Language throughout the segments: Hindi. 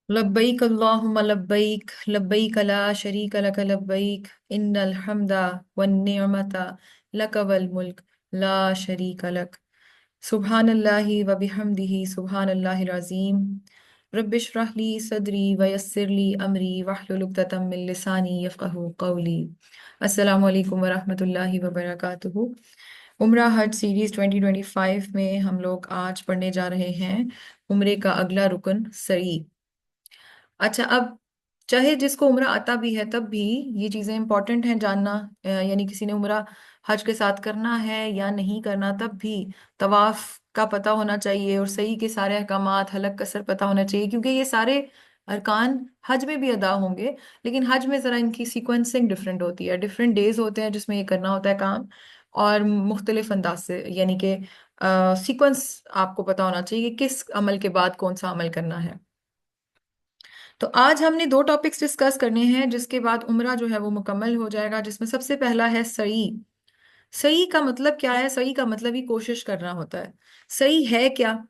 लब्बैक अल्लाहुम्मा लब्बैक लब्बैक ला शरीक लक लब्बैक इन्नल हम्दा वन निअमता लक वल मुल्क ला शरीक लक सुब्हानल्लाहि व बिहम्दिही सुब्हानल्लाहिल अज़ीम रब्बिश रह ली सदरी व यस्सिर ली अमरी वहलुल उक़दतम मिन लिसानी यफ़क़हू क़ौली। अस्सलामु अलैकुम व रहमतुल्लाहि व बरकातुहू। उम्रा हज सीरीज 2025 में हम लोग आज पढ़ने जा रहे हैं उम्रे का अगला रुकन सई। अच्छा, अब चाहे जिसको उम्रा आता भी है तब भी ये चीज़ें इंपॉर्टेंट हैं जानना। यानी किसी ने उम्रा हज के साथ करना है या नहीं करना, तब भी तवाफ का पता होना चाहिए और सही के सारे अहकामात हलक कसर पता होना चाहिए, क्योंकि ये सारे अरकान हज में भी अदा होंगे। लेकिन हज में ज़रा इनकी सीक्वेंसिंग डिफरेंट होती है, डिफरेंट डेज होते हैं जिसमें ये करना होता है काम, और मुख्तलिफ अंदाज से, यानी कि सीक्वेंस आपको पता होना चाहिए कि किस अमल के बाद कौन सा अमल करना है। तो आज हमने दो टॉपिक्स डिस्कस करने हैं, जिसके बाद उम्रा जो है वो मुकम्मल हो जाएगा, जिसमें सबसे पहला है सई। सई का मतलब क्या है? सई का मतलब ही कोशिश करना होता है। सई है क्या?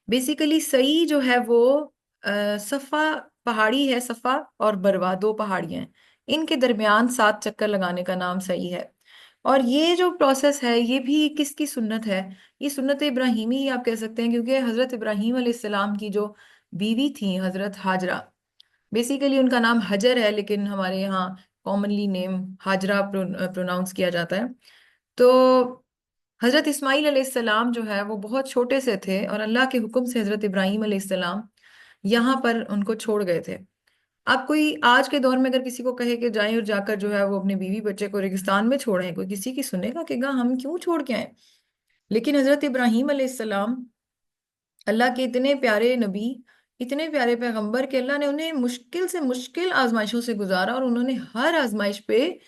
बेसिकली सई जो है वो सफा पहाड़ी है, सफा और बरवा दो पहाड़ियां हैं, इनके दरमियान 7 चक्कर लगाने का नाम सई है। और ये जो प्रोसेस है ये भी किसकी सुन्नत है? ये सुन्नत इब्राहिमी ही आप कह सकते हैं, क्योंकि हजरत इब्राहिम अलैहिस्सलाम की जो बीवी थी हजरत हाजरा, बेसिकली उनका नाम हजर है लेकिन हमारे यहाँ कॉमनली नेम हाजरा प्रोनाउंस किया जाता है। तो हजरत इस्माइल अलैहिस्सलाम जो है वो बहुत छोटे से थे और अल्लाह के हुक्म से हजरत इब्राहिम अलैहिस्सलाम यहाँ पर उनको छोड़ गए थे। आप कोई आज के दौर में अगर किसी को कहे कि जाएं और जाकर जो है वो अपने बीवी बच्चे को रेगिस्तान में छोड़ें, कोई किसी की सुनेगा कि हम क्यों छोड़ के आए? लेकिन हजरत इब्राहिम अलैहिस्सलाम अल्लाह के इतने प्यारे नबी, इतने प्यारे पैगंबर के अल्लाह ने उन्हें मुश्किल से मुश्किल आजमाइशों से गुजारा और उन्होंने हर आजमाइश पे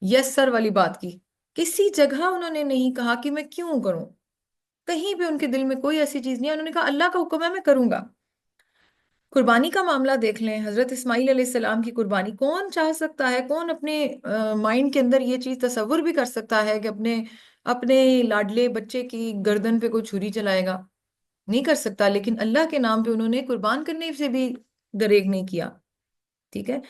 यस्सर वाली बात की। किसी जगह उन्होंने नहीं कहा कि मैं क्यों करूं। कहीं पे उनके दिल में कोई ऐसी चीज नहीं है, उन्होंने कहा अल्लाह का हुक्म है, मैं करूंगा। कुर्बानी का मामला देख लें, हजरत इस्माइल अलैहिस्सलाम की कुर्बानी कौन चाह सकता है? कौन अपने माइंड के अंदर ये चीज तसव्वुर भी कर सकता है कि अपने अपने लाडले बच्चे की गर्दन पे कोई छुरी चलाएगा? नहीं कर सकता। लेकिन अल्लाह के नाम पे उन्होंने कुर्बान करने से भी दरेग नहीं किया। ठीक है।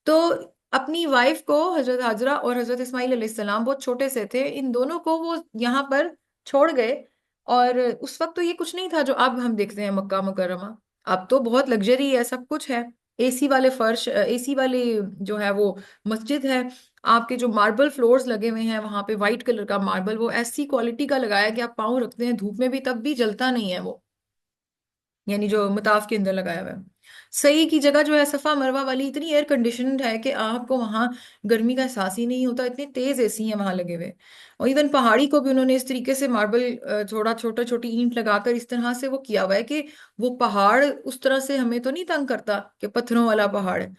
तो अपनी वाइफ को, हजरत हाजरा और हजरत इस्माइल अलैहिस्सलाम बहुत छोटे से थे, इन दोनों को वो यहाँ पर छोड़ गए। और उस वक्त तो ये कुछ नहीं था जो अब हम देखते हैं मक्का मुकर्रमा। अब तो बहुत लग्जरी है, सब कुछ है। एसी वाले फर्श, एसी वाले जो है वो मस्जिद है। आपके जो मार्बल फ्लोर्स लगे हुए हैं वहां पे, वाइट कलर का मार्बल, वो ऐसी क्वालिटी का लगाया कि आप पाँव रखते हैं धूप में भी तब भी जलता नहीं है वो, यानी जो मताफ के अंदर लगाया हुआ है। सही की जगह जो है सफा मरवा वाली इतनी एयर कंडीशनड है कि आपको वहां गर्मी का एहसास ही नहीं होता, इतने तेज एसी हैं वहां लगे हुए। और इवन पहाड़ी को भी उन्होंने इस तरीके से मार्बल, थोड़ा छोटा छोटी ईंट लगाकर इस तरह से वो किया हुआ है कि वो पहाड़ उस तरह से हमें तो नहीं तंग करता कि पत्थरों वाला पहाड़ है।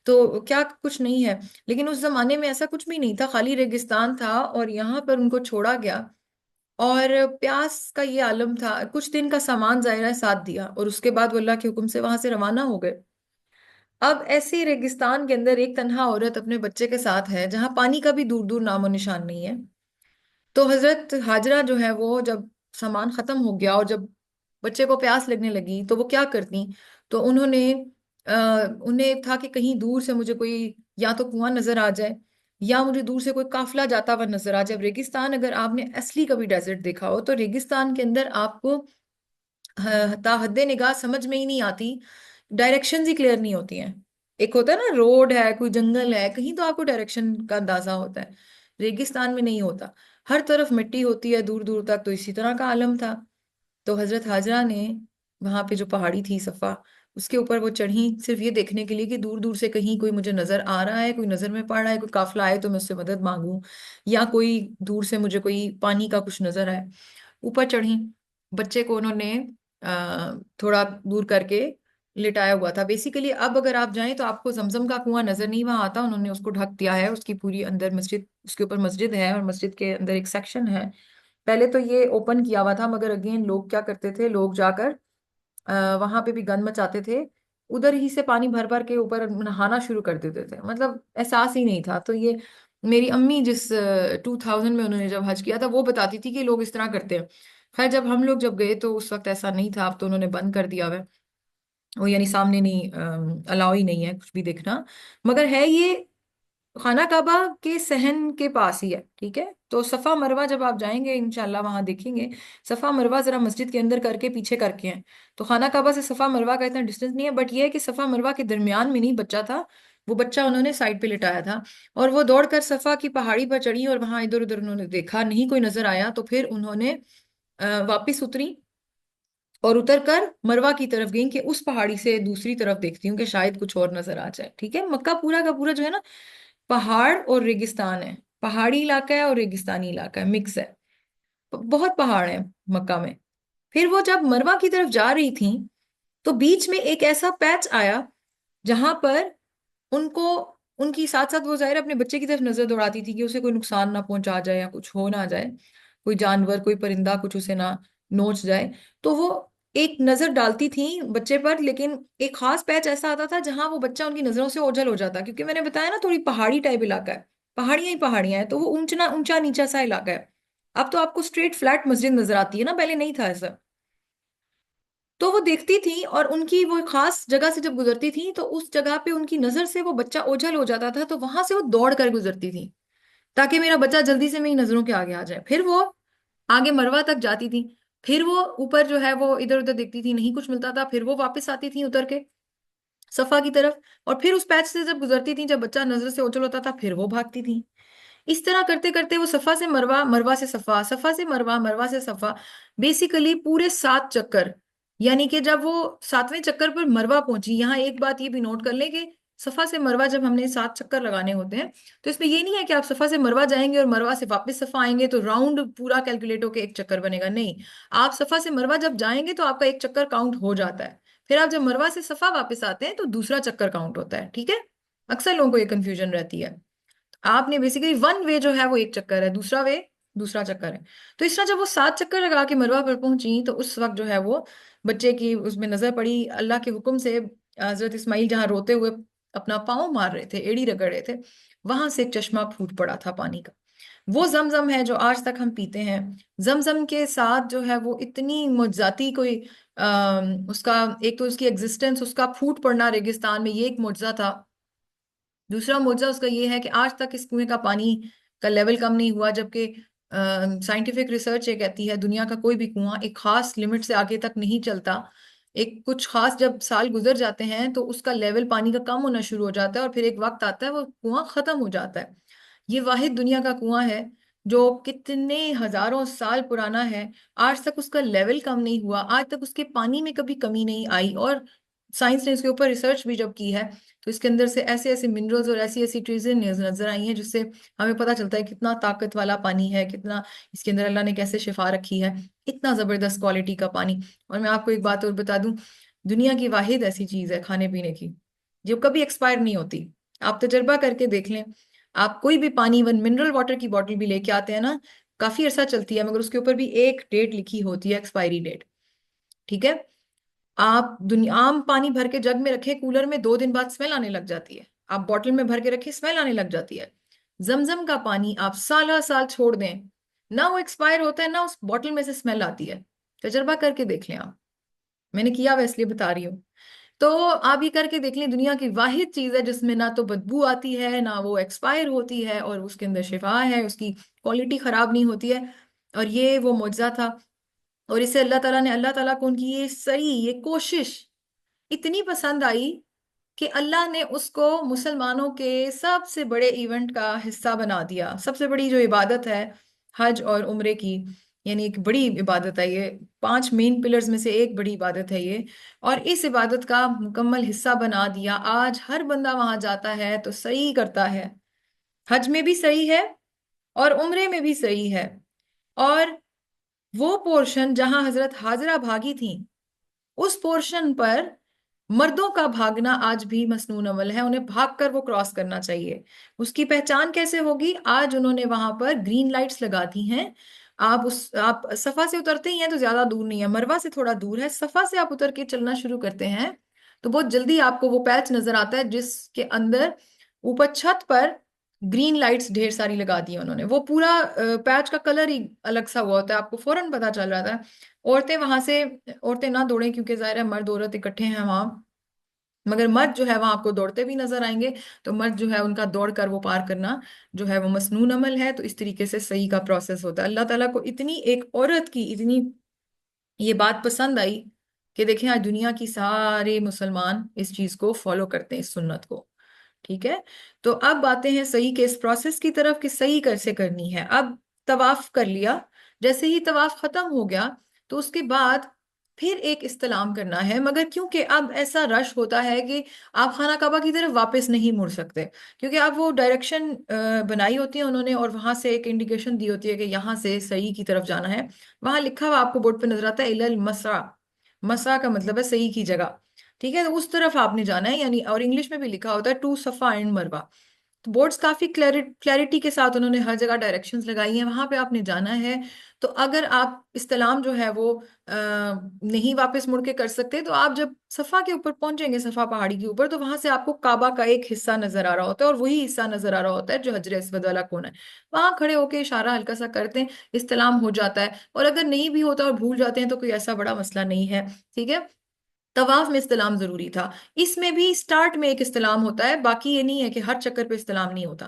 तो क्या कुछ नहीं है। लेकिन उस जमाने में ऐसा कुछ भी नहीं था, खाली रेगिस्तान था और यहाँ पर उनको छोड़ा गया। और प्यास का ये आलम था, कुछ दिन का सामान जायरा साथ दिया और उसके बाद वो अल्लाह के हुक्म से वहां से रवाना हो गए। अब ऐसे रेगिस्तान के अंदर एक तन्हा औरत अपने बच्चे के साथ है, जहां पानी का भी दूर दूर नामो निशान नहीं है। तो हजरत हाजरा जो है वो जब सामान खत्म हो गया और जब बच्चे को प्यास लगने लगी तो वो क्या करती? तो उन्हें था कि कहीं दूर से मुझे कोई या तो कुआं नजर आ जाए या मुझे दूर से कोई काफिला जाता हुआ नजर आ जाए। अब रेगिस्तान, अगर आपने असली कभी डेजर्ट देखा हो तो रेगिस्तान के अंदर आपको ताहद्दे निगाह समझ में ही नहीं आती, डायरेक्शंस ही क्लियर नहीं होती हैं। एक होता है ना, रोड है, कोई जंगल है, कहीं तो आपको डायरेक्शन का अंदाजा होता है। रेगिस्तान में नहीं होता, हर तरफ मिट्टी होती है दूर दूर तक। तो इसी तरह का आलम था। तो हजरत हाजरा ने वहां पे जो पहाड़ी थी सफा, उसके ऊपर वो चढ़ी सिर्फ ये देखने के लिए कि दूर दूर से कहीं कोई मुझे नजर आ रहा है, कोई नजर में पड़ रहा है, कोई काफिला आए तो मैं उससे मदद मांगूं, या कोई दूर से मुझे कोई पानी का कुछ नजर आए। ऊपर चढ़ी, बच्चे को उन्होंने थोड़ा दूर करके लिटाया हुआ था। बेसिकली अब अगर आप जाएं तो आपको जमजम का कुआं नजर नहीं वहां आता, उन्होंने उसको ढक दिया है। उसकी पूरी अंदर मस्जिद, उसके ऊपर मस्जिद है और मस्जिद के अंदर एक सेक्शन है। पहले तो ये ओपन किया हुआ था, मगर अगेन लोग क्या करते थे, लोग जाकर वहां पे भी गंद मचाते थे, उधर ही से पानी भर भर के ऊपर नहाना शुरू कर देते थे। मतलब एहसास ही नहीं था। तो ये मेरी अम्मी जिस 2000 में उन्होंने जब हज किया था वो बताती थी कि लोग इस तरह करते हैं। खैर जब हम लोग जब गए तो उस वक्त ऐसा नहीं था, अब तो उन्होंने बंद कर दिया हुआ है। वो यानी सामने नहीं, अलाउ ही नहीं है कुछ भी देखना। मगर है ये खाना काबा के सहन के पास ही है, ठीक है। तो सफा मरवा जब आप जाएंगे इंशाल्लाह वहां देखेंगे। सफा मरवा जरा मस्जिद के अंदर करके पीछे करके हैं। तो खाना काबा से सफा मरवा का इतना डिस्टेंस नहीं है, बट ये है कि सफा मरवा के दरमियान में नहीं बच्चा था, वो बच्चा उन्होंने साइड पे लिटाया था। और वो दौड़कर सफा की पहाड़ी पर चढ़ी और वहां इधर उधर उन्होंने देखा, नहीं कोई नजर आया, तो फिर उन्होंने वापिस उतरी और उतर कर मरवा की तरफ गई कि उस पहाड़ी से दूसरी तरफ देखती हूँ कि शायद कुछ और नजर आ जाए, ठीक है। मक्का पूरा का पूरा जो है ना, पहाड़ और रेगिस्तान है, पहाड़ी इलाका है और रेगिस्तानी इलाका है, मिक्स है। बहुत पहाड़ है मक्का में। फिर वो जब मरवा की तरफ जा रही थी तो बीच में एक ऐसा पैच आया जहां पर उनको, उनकी साथ साथ वो जाहिर है अपने बच्चे की तरफ नजर दौड़ाती थी कि उसे कोई नुकसान ना पहुंचा जाए या कुछ हो ना जाए, कोई जानवर कोई परिंदा कुछ उसे ना नोच जाए। तो वो एक नजर डालती थी बच्चे पर, लेकिन एक खास पैच ऐसा आता था जहां वो बच्चा उनकी नजरों से ओझल हो जाता, क्योंकि मैंने बताया ना थोड़ी पहाड़ी टाइप इलाका है, पहाड़ियां ही पहाड़ियां हैं, तो वो ऊंचा ऊंचा नीचा सा इलाका है। अब तो आपको स्ट्रेट फ्लैट मस्जिद नजर आती है ना, पहले नहीं था ऐसा। तो वो देखती थी और उनकी वो खास जगह से जब गुजरती थी तो उस जगह पे उनकी नजर से वो बच्चा ओझल हो जाता था, तो वहां से वो दौड़ कर गुजरती थी ताकि मेरा बच्चा जल्दी से मेरी नजरों के आगे आ जाए। फिर वो आगे मरवा तक जाती थी, फिर वो ऊपर जो है वो इधर उधर देखती थी, नहीं कुछ मिलता था, फिर वो वापस आती थी उतर के सफा की तरफ, और फिर उस पैच से जब गुजरती थी, जब बच्चा नजर से ओझल होता था, फिर वो भागती थी। इस तरह करते करते वो सफा से मरवा, मरवा से सफा, सफा से मरवा, मरवा से सफा, बेसिकली पूरे 7 चक्कर। यानी कि जब वो 7वें चक्कर पर मरवा पहुंची, यहाँ एक बात ये भी नोट कर लें कि सफा से मरवा जब हमने 7 चक्कर लगाने होते हैं, तो इसमें ये नहीं है कि आप सफा से मरवा जाएंगे और मरवा से वापस सफा आएंगे तो राउंड पूरा कैलकुलेट होकर एक चक्कर बनेगा, नहीं। आप सफा से मरवा जब जाएंगे तो आपका एक चक्कर काउंट हो जाता है, फिर आप जब मरवा से सफा वापस आते हैं तो दूसरा चक्कर काउंट होता है, ठीक है। अक्सर लोगों को ये कंफ्यूजन रहती है। आपने बेसिकली वन वे जो है वो एक चक्कर है, दूसरा वे दूसरा चक्कर है। तो इस तरह जब वो 7 चक्कर लगा के मरवा पर पहुंची तो उस वक्त जो है वो बच्चे की उसमें नजर पड़ी, अल्लाह के हुक्म से हजरत इस्माइल जहाँ रोते हुए अपना पाँव मार रहे थे, एड़ी रगड़ रहे थे, वहां से एक चश्मा फूट पड़ा था पानी का। वो जमजम है जो आज तक हम पीते हैं। जमजम के साथ जो है वो इतनी मुज्जाती कोई उसका, एक तो उसकी एग्जिस्टेंस, उसका फूट पड़ना रेगिस्तान में, ये एक मुज्जा था। दूसरा मुद्दा उसका ये है कि आज तक इस कुएं का पानी का लेवल कम नहीं हुआ, जबकि साइंटिफिक रिसर्च ये कहती है दुनिया का कोई भी कुआं एक खास लिमिट से आगे तक नहीं चलता। एक कुछ खास जब साल गुजर जाते हैं तो उसका लेवल पानी का कम होना शुरू हो जाता है और फिर एक वक्त आता है वो कुआं खत्म हो जाता है। ये वाहिद दुनिया का कुआं है जो कितने हजारों साल पुराना है, आज तक उसका लेवल कम नहीं हुआ, आज तक उसके पानी में कभी कमी नहीं आई। और साइंस ने इसके ऊपर रिसर्च भी जब की है तो इसके अंदर से ऐसे ऐसे मिनरल्स और ऐसी ऐसी चीजें नजर आई हैं जिससे हमें पता चलता है कितना ताकत वाला पानी है, कितना इसके अंदर अल्लाह ने कैसे शिफा रखी है, इतना जबरदस्त क्वालिटी का पानी। और मैं आपको एक बात और बता दूं, दुनिया की वाहिद ऐसी चीज है खाने पीने की जो कभी एक्सपायर नहीं होती। आप तजर्बा करके देख लें, आप कोई भी पानी, इवन मिनरल वाटर की बोतल भी लेके आते हैं ना, काफी अरसा चलती है मगर उसके ऊपर भी एक डेट लिखी होती है, एक्सपायरी डेट, ठीक है। आप दुनिया आम पानी भर के जग में रखे कूलर में, 2 दिन बाद स्मेल आने लग जाती है। आप बॉटल में भर के रखे, स्मेल आने लग जाती है। जमजम का पानी आप साल साल छोड़ दें, ना वो एक्सपायर होता है ना उस बॉटल में से स्मेल आती है। तजर्बा करके देख लें आप, मैंने किया हुआ इसलिए बता रही हूँ। तो आप ये करके देख लें, दुनिया की वाहिद चीज है जिसमें ना तो बदबू आती है ना वो एक्सपायर होती है और उसके अंदर शिफा है, उसकी क्वालिटी खराब नहीं होती है। और ये वो मुआजा था। और इसे अल्लाह ताला ने, अल्लाह ताला को उनकी ये सही ये कोशिश इतनी पसंद आई कि अल्लाह ने उसको मुसलमानों के सबसे बड़े इवेंट का हिस्सा बना दिया। सबसे बड़ी जो इबादत है हज और उम्रे की, यानी एक बड़ी इबादत है ये, 5 मेन पिलर्स में से एक बड़ी इबादत है ये, और इस इबादत का मुकम्मल हिस्सा बना दिया। आज हर बंदा वहां जाता है तो सही करता है, हज में भी सही है और उम्रे में भी सही है। और वो पोर्शन जहां हजरत हाजरा भागी थी, उस पोर्शन पर मर्दों का भागना आज भी मसनून अमल है, उन्हें भागकर वो क्रॉस करना चाहिए। उसकी पहचान कैसे होगी? आज उन्होंने वहां पर ग्रीन लाइट्स लगा दी हैं। आप सफा से उतरते ही हैं तो ज्यादा दूर नहीं है, मरवा से थोड़ा दूर है, सफा से आप उतर के चलना शुरू करते हैं तो बहुत जल्दी आपको वो पैच नजर आता है जिसके अंदर ऊपर छत पर ग्रीन लाइट्स ढेर सारी लगा दी है उन्होंने। वो पूरा पैच का कलर ही अलग सा हुआ होता है, आपको फौरन पता चल रहा था। औरतें वहां से, औरतें ना दौड़े क्योंकि जाहिर है मर्द औरत इकट्ठे हैं वहां, मगर मर्द जो है वहां आपको दौड़ते भी नजर आएंगे। तो मर्द जो है उनका दौड़ कर वो पार करना जो है वो मसनून अमल है। तो इस तरीके से सही का प्रोसेस होता है। अल्लाह ताला को इतनी एक औरत की इतनी ये बात पसंद आई कि देखें आज दुनिया की सारे मुसलमान इस चीज को फॉलो करते हैं, इस सुन्नत को। ठीक है। तो अब बातें हैं सही के इस प्रोसेस की तरफ कि सही कैसे करनी है। अब तवाफ कर लिया, जैसे ही तवाफ खत्म हो गया तो उसके बाद फिर एक इस्तेलाम करना है। मगर क्योंकि अब ऐसा रश होता है कि आप खाना काबा की तरफ वापस नहीं मुड़ सकते, क्योंकि आप वो डायरेक्शन बनाई होती है उन्होंने और वहां से एक इंडिकेशन दी होती है कि यहाँ से सही की तरफ जाना है। वहां लिखा हुआ आपको बोर्ड पे नजर आता है इलल मसा। मसा का मतलब है सही की जगह। ठीक है। तो उस तरफ आपने जाना है, यानी और इंग्लिश में भी लिखा होता है टू सफा एंड मरवा। तो बोर्ड्स काफी क्लैरिटी के साथ उन्होंने हर जगह डायरेक्शंस लगाई हैं, वहां पे आपने जाना है। तो अगर आप इस्तेलाम जो है वो नहीं वापस मुड़ के कर सकते, तो आप जब सफा के ऊपर पहुंचेंगे, सफा पहाड़ी के ऊपर, तो वहां से आपको काबा का एक हिस्सा नजर आ रहा होता है और वही हिस्सा नजर आ रहा होता है जो हजर अस्वद वाला कोना है। वहां खड़े होके इशारा हल्का सा करते हैं, इस्तेलाम हो जाता है। और अगर नहीं भी होता और भूल जाते हैं तो कोई ऐसा बड़ा मसला नहीं है। ठीक है। तवाफ में इस्तेलाम जरूरी था। इसमें भी स्टार्ट में एक इस्तेलाम होता है, बाकी ये नहीं है कि हर चक्कर पे इस्तेलाम नहीं होता।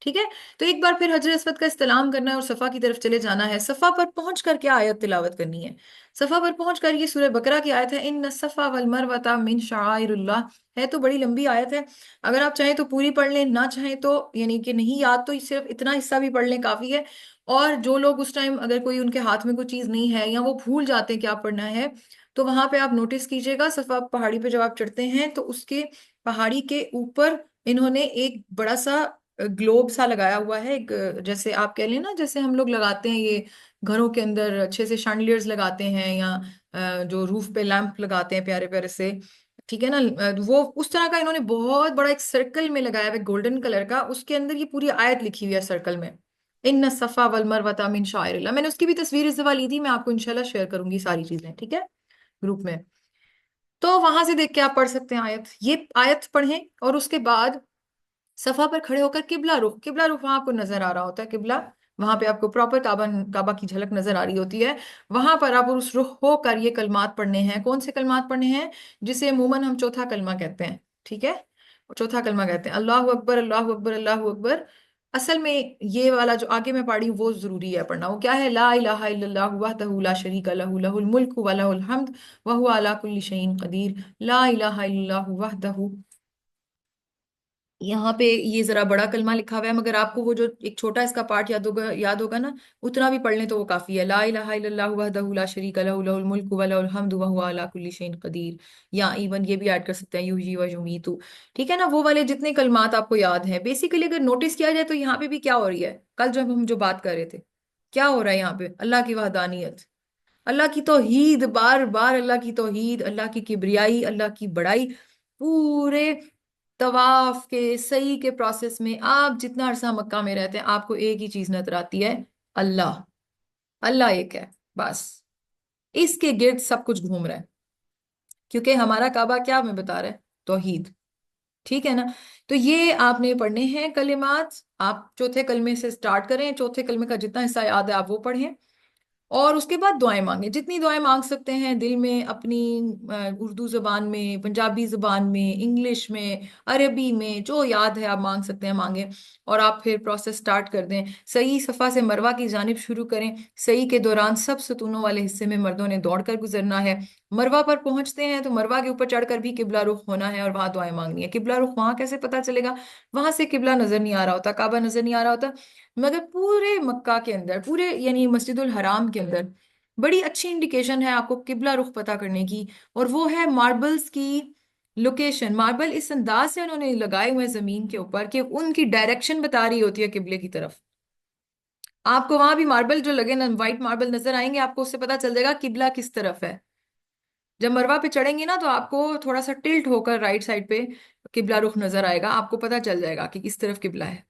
ठीक है। तो एक बार फिर हजर अस्वद का इस्तेलाम करना है और सफा की तरफ चले जाना है। सफा पर पहुंच कर क्या आयत तिलावत करनी है? सफा पर पहुंच कर ये सूरह बकरा की आयत है, इन सफा वल मरवता मिन शाइरुल्लाह। है तो बड़ी लंबी आयत है। अगर आप चाहें तो पूरी पढ़ लें, ना चाहें तो यानी कि नहीं याद तो सिर्फ इतना हिस्सा भी पढ़ लें काफी है। और जो लोग उस टाइम अगर कोई उनके हाथ में कोई चीज नहीं है या वो भूल जाते हैं क्या पढ़ना है, तो वहां पे आप नोटिस कीजिएगा सफा पहाड़ी पे जब आप चढ़ते हैं तो उसके पहाड़ी के ऊपर इन्होंने एक बड़ा सा ग्लोब सा लगाया हुआ है। एक जैसे आप कह लें ना, जैसे हम लोग लगाते हैं ये घरों के अंदर अच्छे से शैंडलियर्स लगाते हैं, या जो रूफ पे लैंप लगाते हैं प्यारे प्यारे से। ठीक है ना। वो उस तरह का इन्होंने बहुत बड़ा एक सर्कल में लगाया हुआ है गोल्डन कलर का, उसके अंदर ये पूरी आयत लिखी हुई है सर्कल में, इन सफा वल मरवता मिन शाइरिल्लाह। मैंने उसकी भी तस्वीर इस दफा ली थी, मैं आपको इंशाल्लाह शेयर करूंगी सारी चीजें। ठीक है, ग्रुप में। तो वहां से देख के आप पढ़ सकते हैं आयत, ये आयत पढ़ें और उसके बाद सफा पर खड़े होकर किबला रुख, किबला रुख वहां आपको नजर आ रहा होता है किबला। वहां पे आपको प्रॉपर काबा काबा की झलक नजर आ रही होती है। वहां पर आप उस रुख होकर ये कलमात पढ़ने हैं। कौन से कलमात पढ़ने हैं? जिसे अमूमन हम चौथा कलमा कहते हैं। ठीक है। चौथा कलमा कहते हैं अल्लाह अकबर अल्लाह अकबर अल्लाह अकबर। असल में ये वाला जो आगे मैं पढ़ी हूँ वो जरूरी है पढ़ना। वो क्या है? ला इलाहा इल्लल्लाहु वहदहु ला शरीका लहु लहुल मुल्कु व लहुल हम्द व हुवा अला कुल्ली शैइन कदीर। ला इलाहा इल्लल्लाहु वहदहु। यहाँ पे ये जरा बड़ा कलमा लिखा हुआ है, मगर आपको वो जो एक छोटा इसका पार्ट याद होगा ना, उतना भी पढ़ लें तो वो काफी है। ला इलाहा इल्लल्लाहु वहदहु ला शरीका लहु लहुल मुल्कु व लहुल हम्दु व हुवा अला कुल्ली शैइन कदीर। या इवन ये भी ऐड कर सकते हैं युहयी व युमीतु। ठीक है ना। वो वाले जितने कलमात आपको याद हैं, बेसिकली अगर नोटिस किया जाए तो यहाँ पे भी क्या हो रही है, कल जब हम जो बात कर रहे थे, क्या हो रहा है यहाँ पे? अल्लाह की वहदानियत, अल्लाह की तौहीद, बार बार अल्लाह की तौहीद, अल्लाह की किब्रियाई, अल्लाह की बड़ाई। पूरे तवाफ के सही के प्रोसेस में आप जितना अरसा मक्का में रहते हैं आपको एक ही चीज नजर आती है, अल्लाह। अल्लाह एक है बस, इसके गिर्द सब कुछ घूम रहा है। क्योंकि हमारा काबा क्या हमें बता रहा है? तौहीद। ठीक है ना। तो ये आपने पढ़ने हैं कलिमात। आप चौथे कलमे से स्टार्ट करें, चौथे कलमे का जितना हिस्सा याद है आप वो पढ़ें। और उसके बाद दुआएं मांगे, जितनी दुआएं मांग सकते हैं दिल में अपनी, उर्दू जबान में, पंजाबी जबान में, इंग्लिश में, अरबी में, जो याद है आप मांग सकते हैं मांगे। और आप फिर प्रोसेस स्टार्ट कर दें। सही सफ़ा से मरवा की जानिब शुरू करें। सही के दौरान सब सतूनों वाले हिस्से में मर्दों ने दौड़ कर गुजरना है। मरवा पर पहुंचते हैं तो मरवा के ऊपर चढ़कर भी किबला रुख होना है और वहां दुआएं मांगनी है। किबला रुख वहां कैसे पता चलेगा? वहां से किबला नजर नहीं आ रहा होता, काबा नजर नहीं आ रहा होता, मगर पूरे मक्का के अंदर, पूरे यानी मस्जिदुल हराम के अंदर बड़ी अच्छी इंडिकेशन है आपको किबला रुख पता करने की। और वो है मार्बल्स की लोकेशन। मार्बल इस अंदाज से उन्होंने लगाए हुए हैं जमीन के ऊपर कि उनकी डायरेक्शन बता रही होती है किबले की तरफ। आपको वहां भी मार्बल जो लगे ना, व्हाइट मार्बल नजर आएंगे, आपको उससे पता चल जाएगा किबला किस तरफ है। जब मरवा पे चढ़ेंगे ना तो आपको थोड़ा सा टिल्ट होकर राइट साइड पे किबला रुख नजर आएगा, आपको पता चल जाएगा कि किस तरफ किबला है।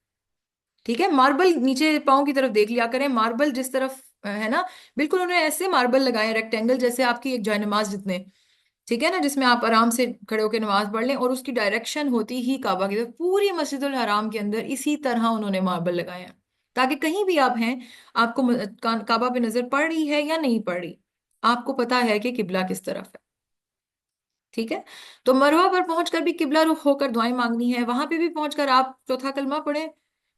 ठीक है। मार्बल नीचे पाँव की तरफ देख लिया करें, मार्बल जिस तरफ है ना, बिल्कुल उन्होंने ऐसे मार्बल लगाए रेक्टेंगल जैसे आपकी एक जायनमाज जितने। ठीक है ना, जिसमें आप आराम से खड़े होकर नमाज पढ़ लें और उसकी डायरेक्शन होती ही काबा की तरफ। पूरी मस्जिदुल हराम के अंदर इसी तरह उन्होंने मार्बल लगाए हैं, ताकि कहीं भी आप हैं, आपको काबा पे नजर पड़ रही है या नहीं पड़ रही, आपको पता है कि किबला किस तरफ है। ठीक है। तो मरवा पर पहुंचकर भी किबला रुख होकर दुआएं मांगनी है, वहां पे भी पहुंचकर आप चौथा कलमा पढ़ें।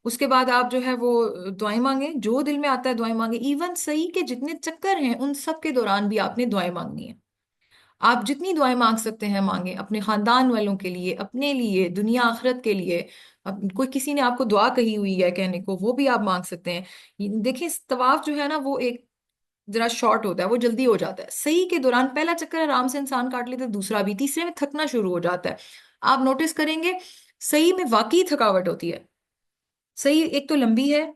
उसके बाद आप जो है वो दुआएं मांगे, जो दिल में आता है दुआएं मांगे। इवन सही के जितने चक्कर हैं उन सब के दौरान भी आपने दुआएं मांगनी है। आप जितनी दुआएं मांग सकते हैं मांगे, अपने खानदान वालों के लिए, अपने लिए, दुनिया आखिरत के लिए। कोई किसी ने आपको दुआ कही हुई है कहने को, वो भी आप मांग सकते हैं। देखिए तवाफ जो है ना वो एक जरा शॉर्ट होता है, वो जल्दी हो जाता है। सही के दौरान पहला चक्कर आराम से इंसान काट लेता है, दूसरा भी, तीसरे में थकना शुरू हो जाता है। आप नोटिस करेंगे सही में वाकई थकावट होती है। सही एक तो लंबी है,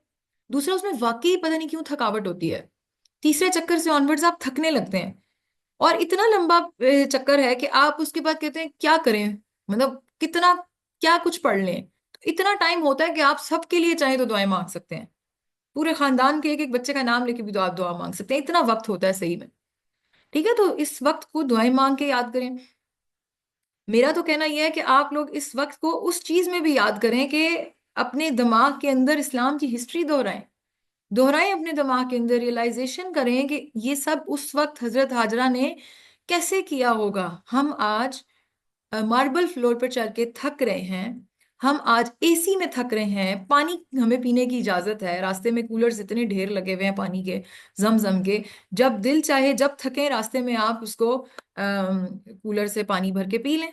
दूसरा उसमें वाकई पता नहीं क्यों थकावट होती है। तीसरे चक्कर से ऑनवर्ड्स आप थकने लगते हैं। और इतना लंबा चक्कर है कि आप उसके बाद कहते हैं क्या करें, मतलब कितना, क्या कुछ पढ़ लें। तो इतना टाइम होता है कि आप सबके लिए चाहे तो दुआएं मांग सकते हैं। पूरे खानदान के एक एक बच्चे का नाम लेके भी आप दुआ मांग सकते हैं, इतना वक्त होता है सही में। ठीक है, तो इस वक्त को दुआएं मांग के याद करें। मेरा तो कहना यह है कि आप लोग इस वक्त को उस चीज में भी याद करें कि अपने दिमाग के अंदर इस्लाम की हिस्ट्री दोहराएं। दोहराएं अपने दिमाग के अंदर, रियलाइजेशन करें कि ये सब उस वक्त हजरत हाजरा ने कैसे किया होगा। हम आज मार्बल फ्लोर पर चल के थक रहे हैं, हम आज एसी में थक रहे हैं, पानी हमें पीने की इजाजत है, रास्ते में कूलर्स इतने ढेर लगे हुए हैं पानी के, जम के। जब दिल चाहे जब थके रास्ते में आप उसको कूलर से पानी भर के पी लें,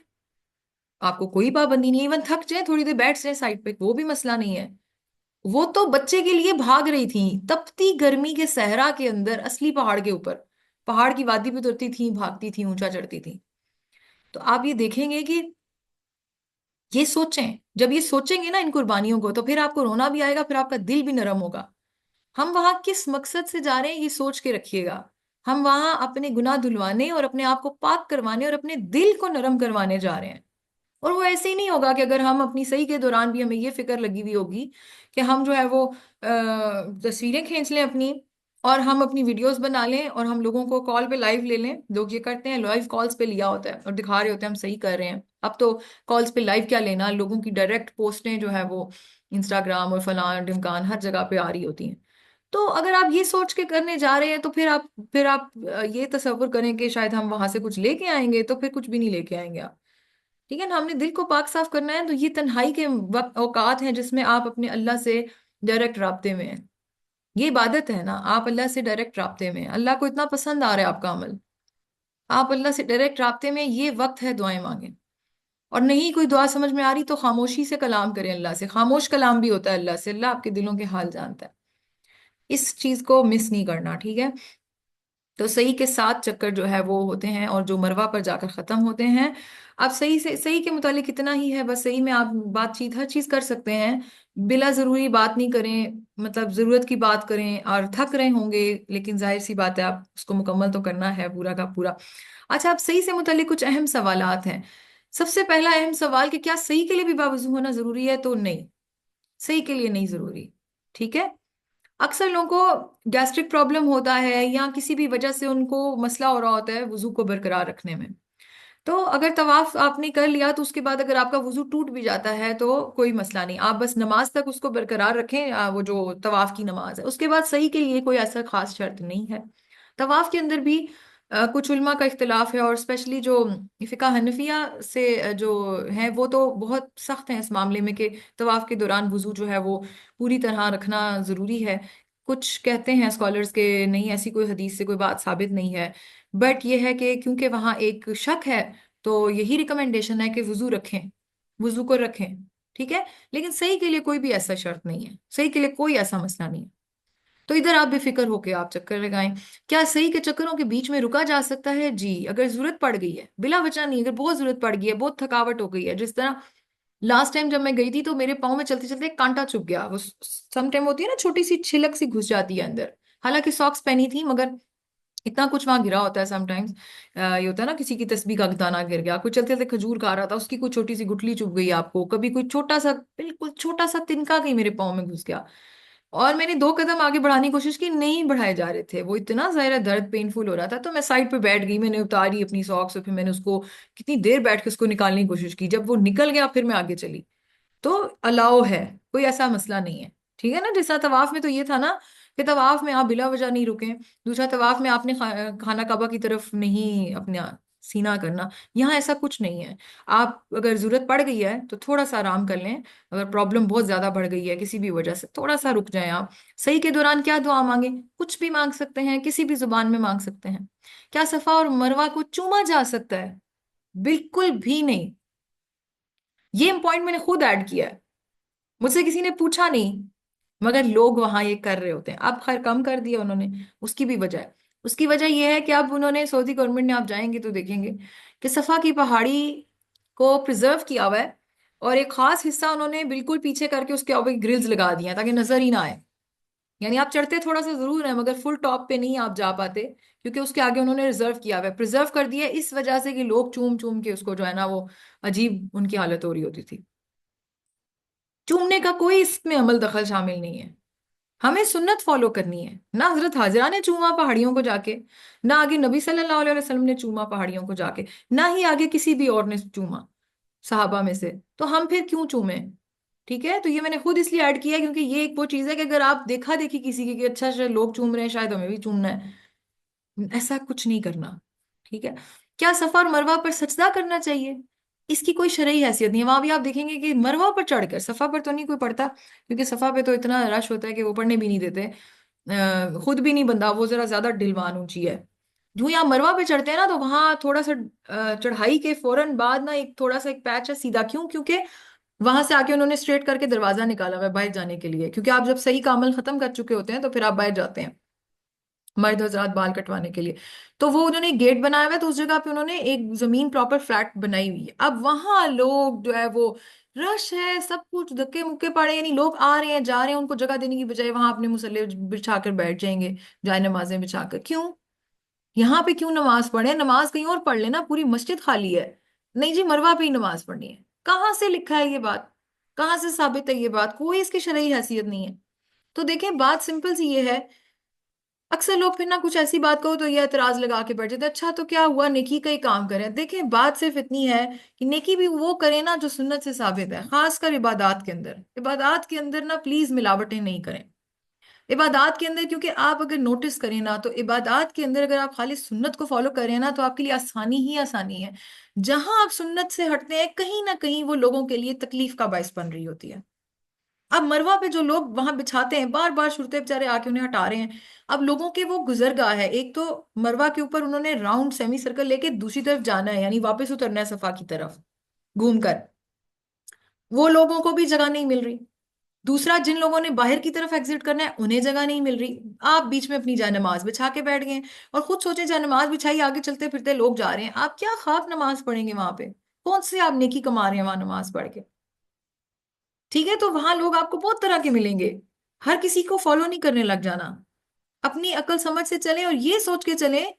आपको कोई पाबंदी नहीं है। इवन थक जाए थोड़ी देर बैठ जाए साइड पे, वो भी मसला नहीं है। वो तो बच्चे के लिए भाग रही थी तपती गर्मी के सहरा के अंदर, असली पहाड़ के ऊपर, पहाड़ की वादी पे उतरती थी, भागती थी, ऊंचा चढ़ती थी। तो आप ये देखेंगे कि ये सोचें, जब ये सोचेंगे ना इन कुर्बानियों को, तो फिर आपको रोना भी आएगा, फिर आपका दिल भी नरम होगा। हम वहां किस मकसद से जा रहे हैं ये सोच के रखिएगा। हम वहां अपने गुनाह धुलवाने और अपने आप को पाक करवाने और अपने दिल को नरम करवाने जा रहे हैं। और वो ऐसे ही नहीं होगा कि अगर हम अपनी सही के दौरान भी हमें ये फिक्र लगी हुई होगी कि हम जो है वो तस्वीरें खींच लें अपनी, और हम अपनी वीडियोस बना लें और हम लोगों को कॉल पे लाइव ले लें। लोग ये करते हैं, लाइव कॉल्स पे लिया होता है और दिखा रहे होते हैं हम सही कर रहे हैं। अब तो कॉल्स पे लाइव क्या लेना, लोगों की डायरेक्ट पोस्टें जो है वो इंस्टाग्राम और फलान ढिमकान हर जगह पे आ रही होती हैं। तो अगर आप ये सोच के करने जा रहे हैं तो फिर आप ये तसव्वुर करें कि शायद हम वहां से कुछ लेके आएंगे, तो फिर कुछ भी नहीं लेके आएंगे आप। ठीक है ना, हमने दिल को पाक साफ करना है। तो ये तन्हाई के वक्त औकात हैं जिसमें आप अपने अल्लाह से डायरेक्ट राब्ते में हैं। ये इबादत है ना, आप अल्लाह से डायरेक्ट राब्ते में हैं, अल्लाह को इतना पसंद आ रहा है आपका अमल, आप अल्लाह से डायरेक्ट राब्ते में, ये वक्त है दुआएं मांगे। और नहीं कोई दुआ समझ में आ रही तो खामोशी से कलाम करें अल्लाह से, खामोश कलाम भी होता है अल्लाह से, अल्लाह आपके दिलों के हाल जानता है। इस चीज को मिस नहीं करना, ठीक है। तो सही के 7 चक्कर जो है वो होते हैं और जो मरवा पर जाकर खत्म होते हैं। आप सही से, सही के मुतालिक कितना ही है, बस सही में आप बातचीत हर चीज कर सकते हैं। बिला जरूरी बात नहीं करें, मतलब जरूरत की बात करें। और थक रहे होंगे लेकिन जाहिर सी बात है आप उसको मुकम्मल तो करना है पूरा का पूरा। अच्छा, आप सही से मुतालिक कुछ अहम सवालात हैं। सबसे पहला अहम सवाल कि क्या सही के लिए भी बावजू होना जरूरी है, तो नहीं, सही के लिए नहीं जरूरी। ठीक है। अक्सर लोगों को गैस्ट्रिक प्रॉब्लम होता है या किसी भी वजह से उनको मसला हो रहा होता है वुजू को बरकरार रखने में। तो अगर तवाफ आपने कर लिया तो उसके बाद अगर आपका वुजू टूट भी जाता है तो कोई मसला नहीं, आप बस नमाज तक उसको बरकरार रखें, वो जो तवाफ की नमाज है। उसके बाद सही के लिए कोई ऐसा खास शर्त नहीं है। तवाफ के अंदर भी कुछ उल्मा का इख्तिलाफ है, और स्पेशली जो फिका हनफिया से जो है वो तो बहुत सख्त है इस मामले में कि तवाफ के दौरान वुजू जो है वो पूरी तरह रखना जरूरी है। कुछ कहते हैं स्कॉलर्स के नहीं, ऐसी कोई हदीस से कोई बात साबित नहीं है। बट ये है कि क्योंकि वहां एक शक है, तो यही रिकमेंडेशन है कि वुजू रखें, वुजू को रखें। ठीक है। लेकिन सही के लिए कोई भी ऐसा शर्त नहीं है, सही के लिए कोई ऐसा मसला नहीं है। तो इधर आप बेफिक्र होके आप चक्कर लगाएं। क्या सही के चक्करों के बीच में रुका जा सकता है? जी, अगर जरूरत पड़ गई है, बिला वजह नहीं, अगर बहुत जरूरत पड़ गई है, बहुत थकावट हो गई है। जिस तरह लास्ट टाइम जब मैं गई थी तो मेरे पाँव में चलते चलते एक कांटा चुभ गया। वो सम टाइम होती है ना, छोटी सी छिलक सी घुस जाती है अंदर। हालांकि सॉक्स पहनी थी मगर इतना कुछ वहां गिरा होता है समटाइम्स। ये होता है ना, किसी की तस्बीह का दाना गिर गया, कोई चलते चलते खजूर खा रहा था उसकी कोई छोटी सी गुठली चुभ गई आपको, कभी कोई छोटा सा, बिल्कुल छोटा सा तिनका कहीं मेरे पाँव में घुस गया। और मैंने 2 कदम आगे बढ़ाने की कोशिश की, नहीं बढ़ाए जा रहे थे, वो इतना ज्यादा दर्द पेनफुल हो रहा था। तो मैं साइड पे बैठ गई, मैंने उतारी अपनी सॉक्स और फिर मैंने उसको कितनी देर बैठ के उसको निकालने की कोशिश की। जब वो निकल गया फिर मैं आगे चली। तो अलाउ है, कोई ऐसा मसला नहीं है। ठीक है ना। जैसा तवाफ में तो ये था ना कि तवाफ में आप बिला वजह नहीं रुके। दूसरा, तवाफ में आपने खाना काबा की तरफ नहीं अपना सीना करना। यहाँ ऐसा कुछ नहीं है। आप अगर जरूरत पड़ गई है तो थोड़ा सा आराम कर लें। अगर प्रॉब्लम बहुत ज्यादा बढ़ गई है किसी भी वजह से, थोड़ा सा रुक जाएं आप। सही के दौरान क्या दुआ मांगे? कुछ भी मांग सकते हैं, किसी भी जुबान में मांग सकते हैं। क्या सफा और मरवा को चूमा जा सकता है? बिल्कुल भी नहीं। ये पॉइंट मैंने खुद ऐड किया है, मुझसे किसी ने पूछा नहीं, मगर लोग वहां ये कर रहे होते हैं। अब खैर कम कर दिया उन्होंने। उसकी भी वजह है। उसकी वजह ये है कि अब उन्होंने, सऊदी गवर्नमेंट ने, आप जाएंगे तो देखेंगे कि सफा की पहाड़ी को प्रिजर्व किया हुआ है। और एक खास हिस्सा उन्होंने बिल्कुल पीछे करके उसके ऊपर ग्रिल्स लगा दिए हैं ताकि नजर ही ना आए। यानी आप चढ़ते थोड़ा सा जरूर है मगर फुल टॉप पे नहीं आप जा पाते, क्योंकि उसके आगे उन्होंने रिजर्व किया हुआ है, प्रिजर्व कर दिया है इस वजह से कि लोग चूम चूम के उसको जो है ना वो अजीब उनकी हालत हो रही होती थी। चूमने का कोई इसमें अमल दखल शामिल नहीं है। हमें सुन्नत फॉलो करनी है। ना हजरत हाजरा ने चूमा पहाड़ियों को जाके, ना आगे नबी सल्लल्लाहु अलैहि वसल्लम ने चूमा पहाड़ियों को जाके, ना ही आगे किसी भी और ने चूमा सहाबा में से। तो हम फिर क्यों चूमे? ठीक है, तो ये मैंने खुद इसलिए ऐड किया है क्योंकि ये एक वो चीज है कि अगर आप देखा देखी किसी की कि अच्छा शायद लोग चूम रहे हैं, शायद हमें भी चूमना है, ऐसा कुछ नहीं करना। ठीक है। क्या सफा और मरवा पर सजदा करना चाहिए? इसकी कोई शरई हैसियत नहीं है। वहां भी आप देखेंगे कि मरवा पर चढ़कर, सफा पर तो नहीं कोई पढ़ता, क्योंकि सफा पे तो इतना रश होता है कि वो पढ़ने भी नहीं देते। खुद भी नहीं बंदा, वो जरा ज्यादा ढलवान ऊंची है। जो यहाँ मरवा पे चढ़ते हैं ना, तो वहां थोड़ा सा चढ़ाई के फौरन बाद ना एक थोड़ा सा एक पैच है सीधा। क्यों? क्योंकि वहां से आके उन्होंने स्ट्रेट करके दरवाजा निकाला हुआ है बाहर जाने के लिए, क्योंकि आप जब सही का अमल खत्म कर चुके होते हैं तो फिर आप बाहर जाते हैं मर्द हजरात बाल कटवाने के लिए। तो वो उन्होंने गेट बनाया हुआ है, तो उस जगह पे उन्होंने एक जमीन प्रॉपर फ्लैट बनाई हुई है। अब वहां लोग जो है वो रश है, सब कुछ धक्के मुक्के पड़े, यानी लोग आ रहे हैं जा रहे हैं, उनको जगह देने की बजाय वहां अपने मुसल्ले बिछा कर बैठ जाएंगे, जाए नमाजें बिछाकर। क्यों? यहाँ पे क्यों नमाज पढ़े? नमाज कहीं और पढ़ लेना, पूरी मस्जिद खाली है। नहीं जी, मरवा पे ही नमाज पढ़नी है। कहाँ से लिखा है ये बात? कहाँ से साबित है ये बात? कोई इसकी शरई हैसियत नहीं है। तो देखें, बात सिंपल सी ये है। अक्सर लोग फिर ना कुछ ऐसी बात कहो तो ये एतराज लगा के बैठ जाते हैं, अच्छा तो क्या हुआ, नेकी का ही काम करें। देखें, बात सिर्फ इतनी है कि नेकी भी वो करें ना जो सुन्नत से साबित है, खासकर इबादात के अंदर। इबादात के अंदर ना प्लीज मिलावटें नहीं करें। इबादात के अंदर, क्योंकि आप अगर नोटिस करें ना तो इबादात के अंदर अगर आप खाली सुन्नत को फॉलो करें ना तो आपके लिए आसानी ही आसानी है। जहां आप सुन्नत से हटते हैं कहीं ना कहीं वो लोगों के लिए तकलीफ का बायस बन रही होती है। अब मरवा पे जो लोग वहां बिछाते हैं, बार बार शुरते बेचारे आके उन्हें हटा रहे हैं। अब लोगों के वो गुजरगाह है, एक तो मरवा के ऊपर उन्होंने राउंड सेमी सर्कल लेके दूसरी तरफ जाना है, यानी वापस उतरना है सफा की तरफ घूमकर। वो लोगों को भी जगह नहीं मिल रही। दूसरा, जिन लोगों ने बाहर की तरफ एग्जिट करना है उन्हें जगह नहीं मिल रही। आप बीच में अपनी जायनमाज बिछा के बैठ गए। और खुद सोचे, जायनमाज बिछाई, आगे चलते फिरते लोग जा रहे हैं, आप क्या खाक नमाज पढ़ेंगे वहां पे? कौन से आप नेकी कमा रहे हैं वहां नमाज पढ़ के? ठीक है, तो वहां लोग आपको बहुत तरह के मिलेंगे। हर किसी को फॉलो नहीं करने लग जाना। अपनी अकल समझ से चलें और ये सोच के चलें।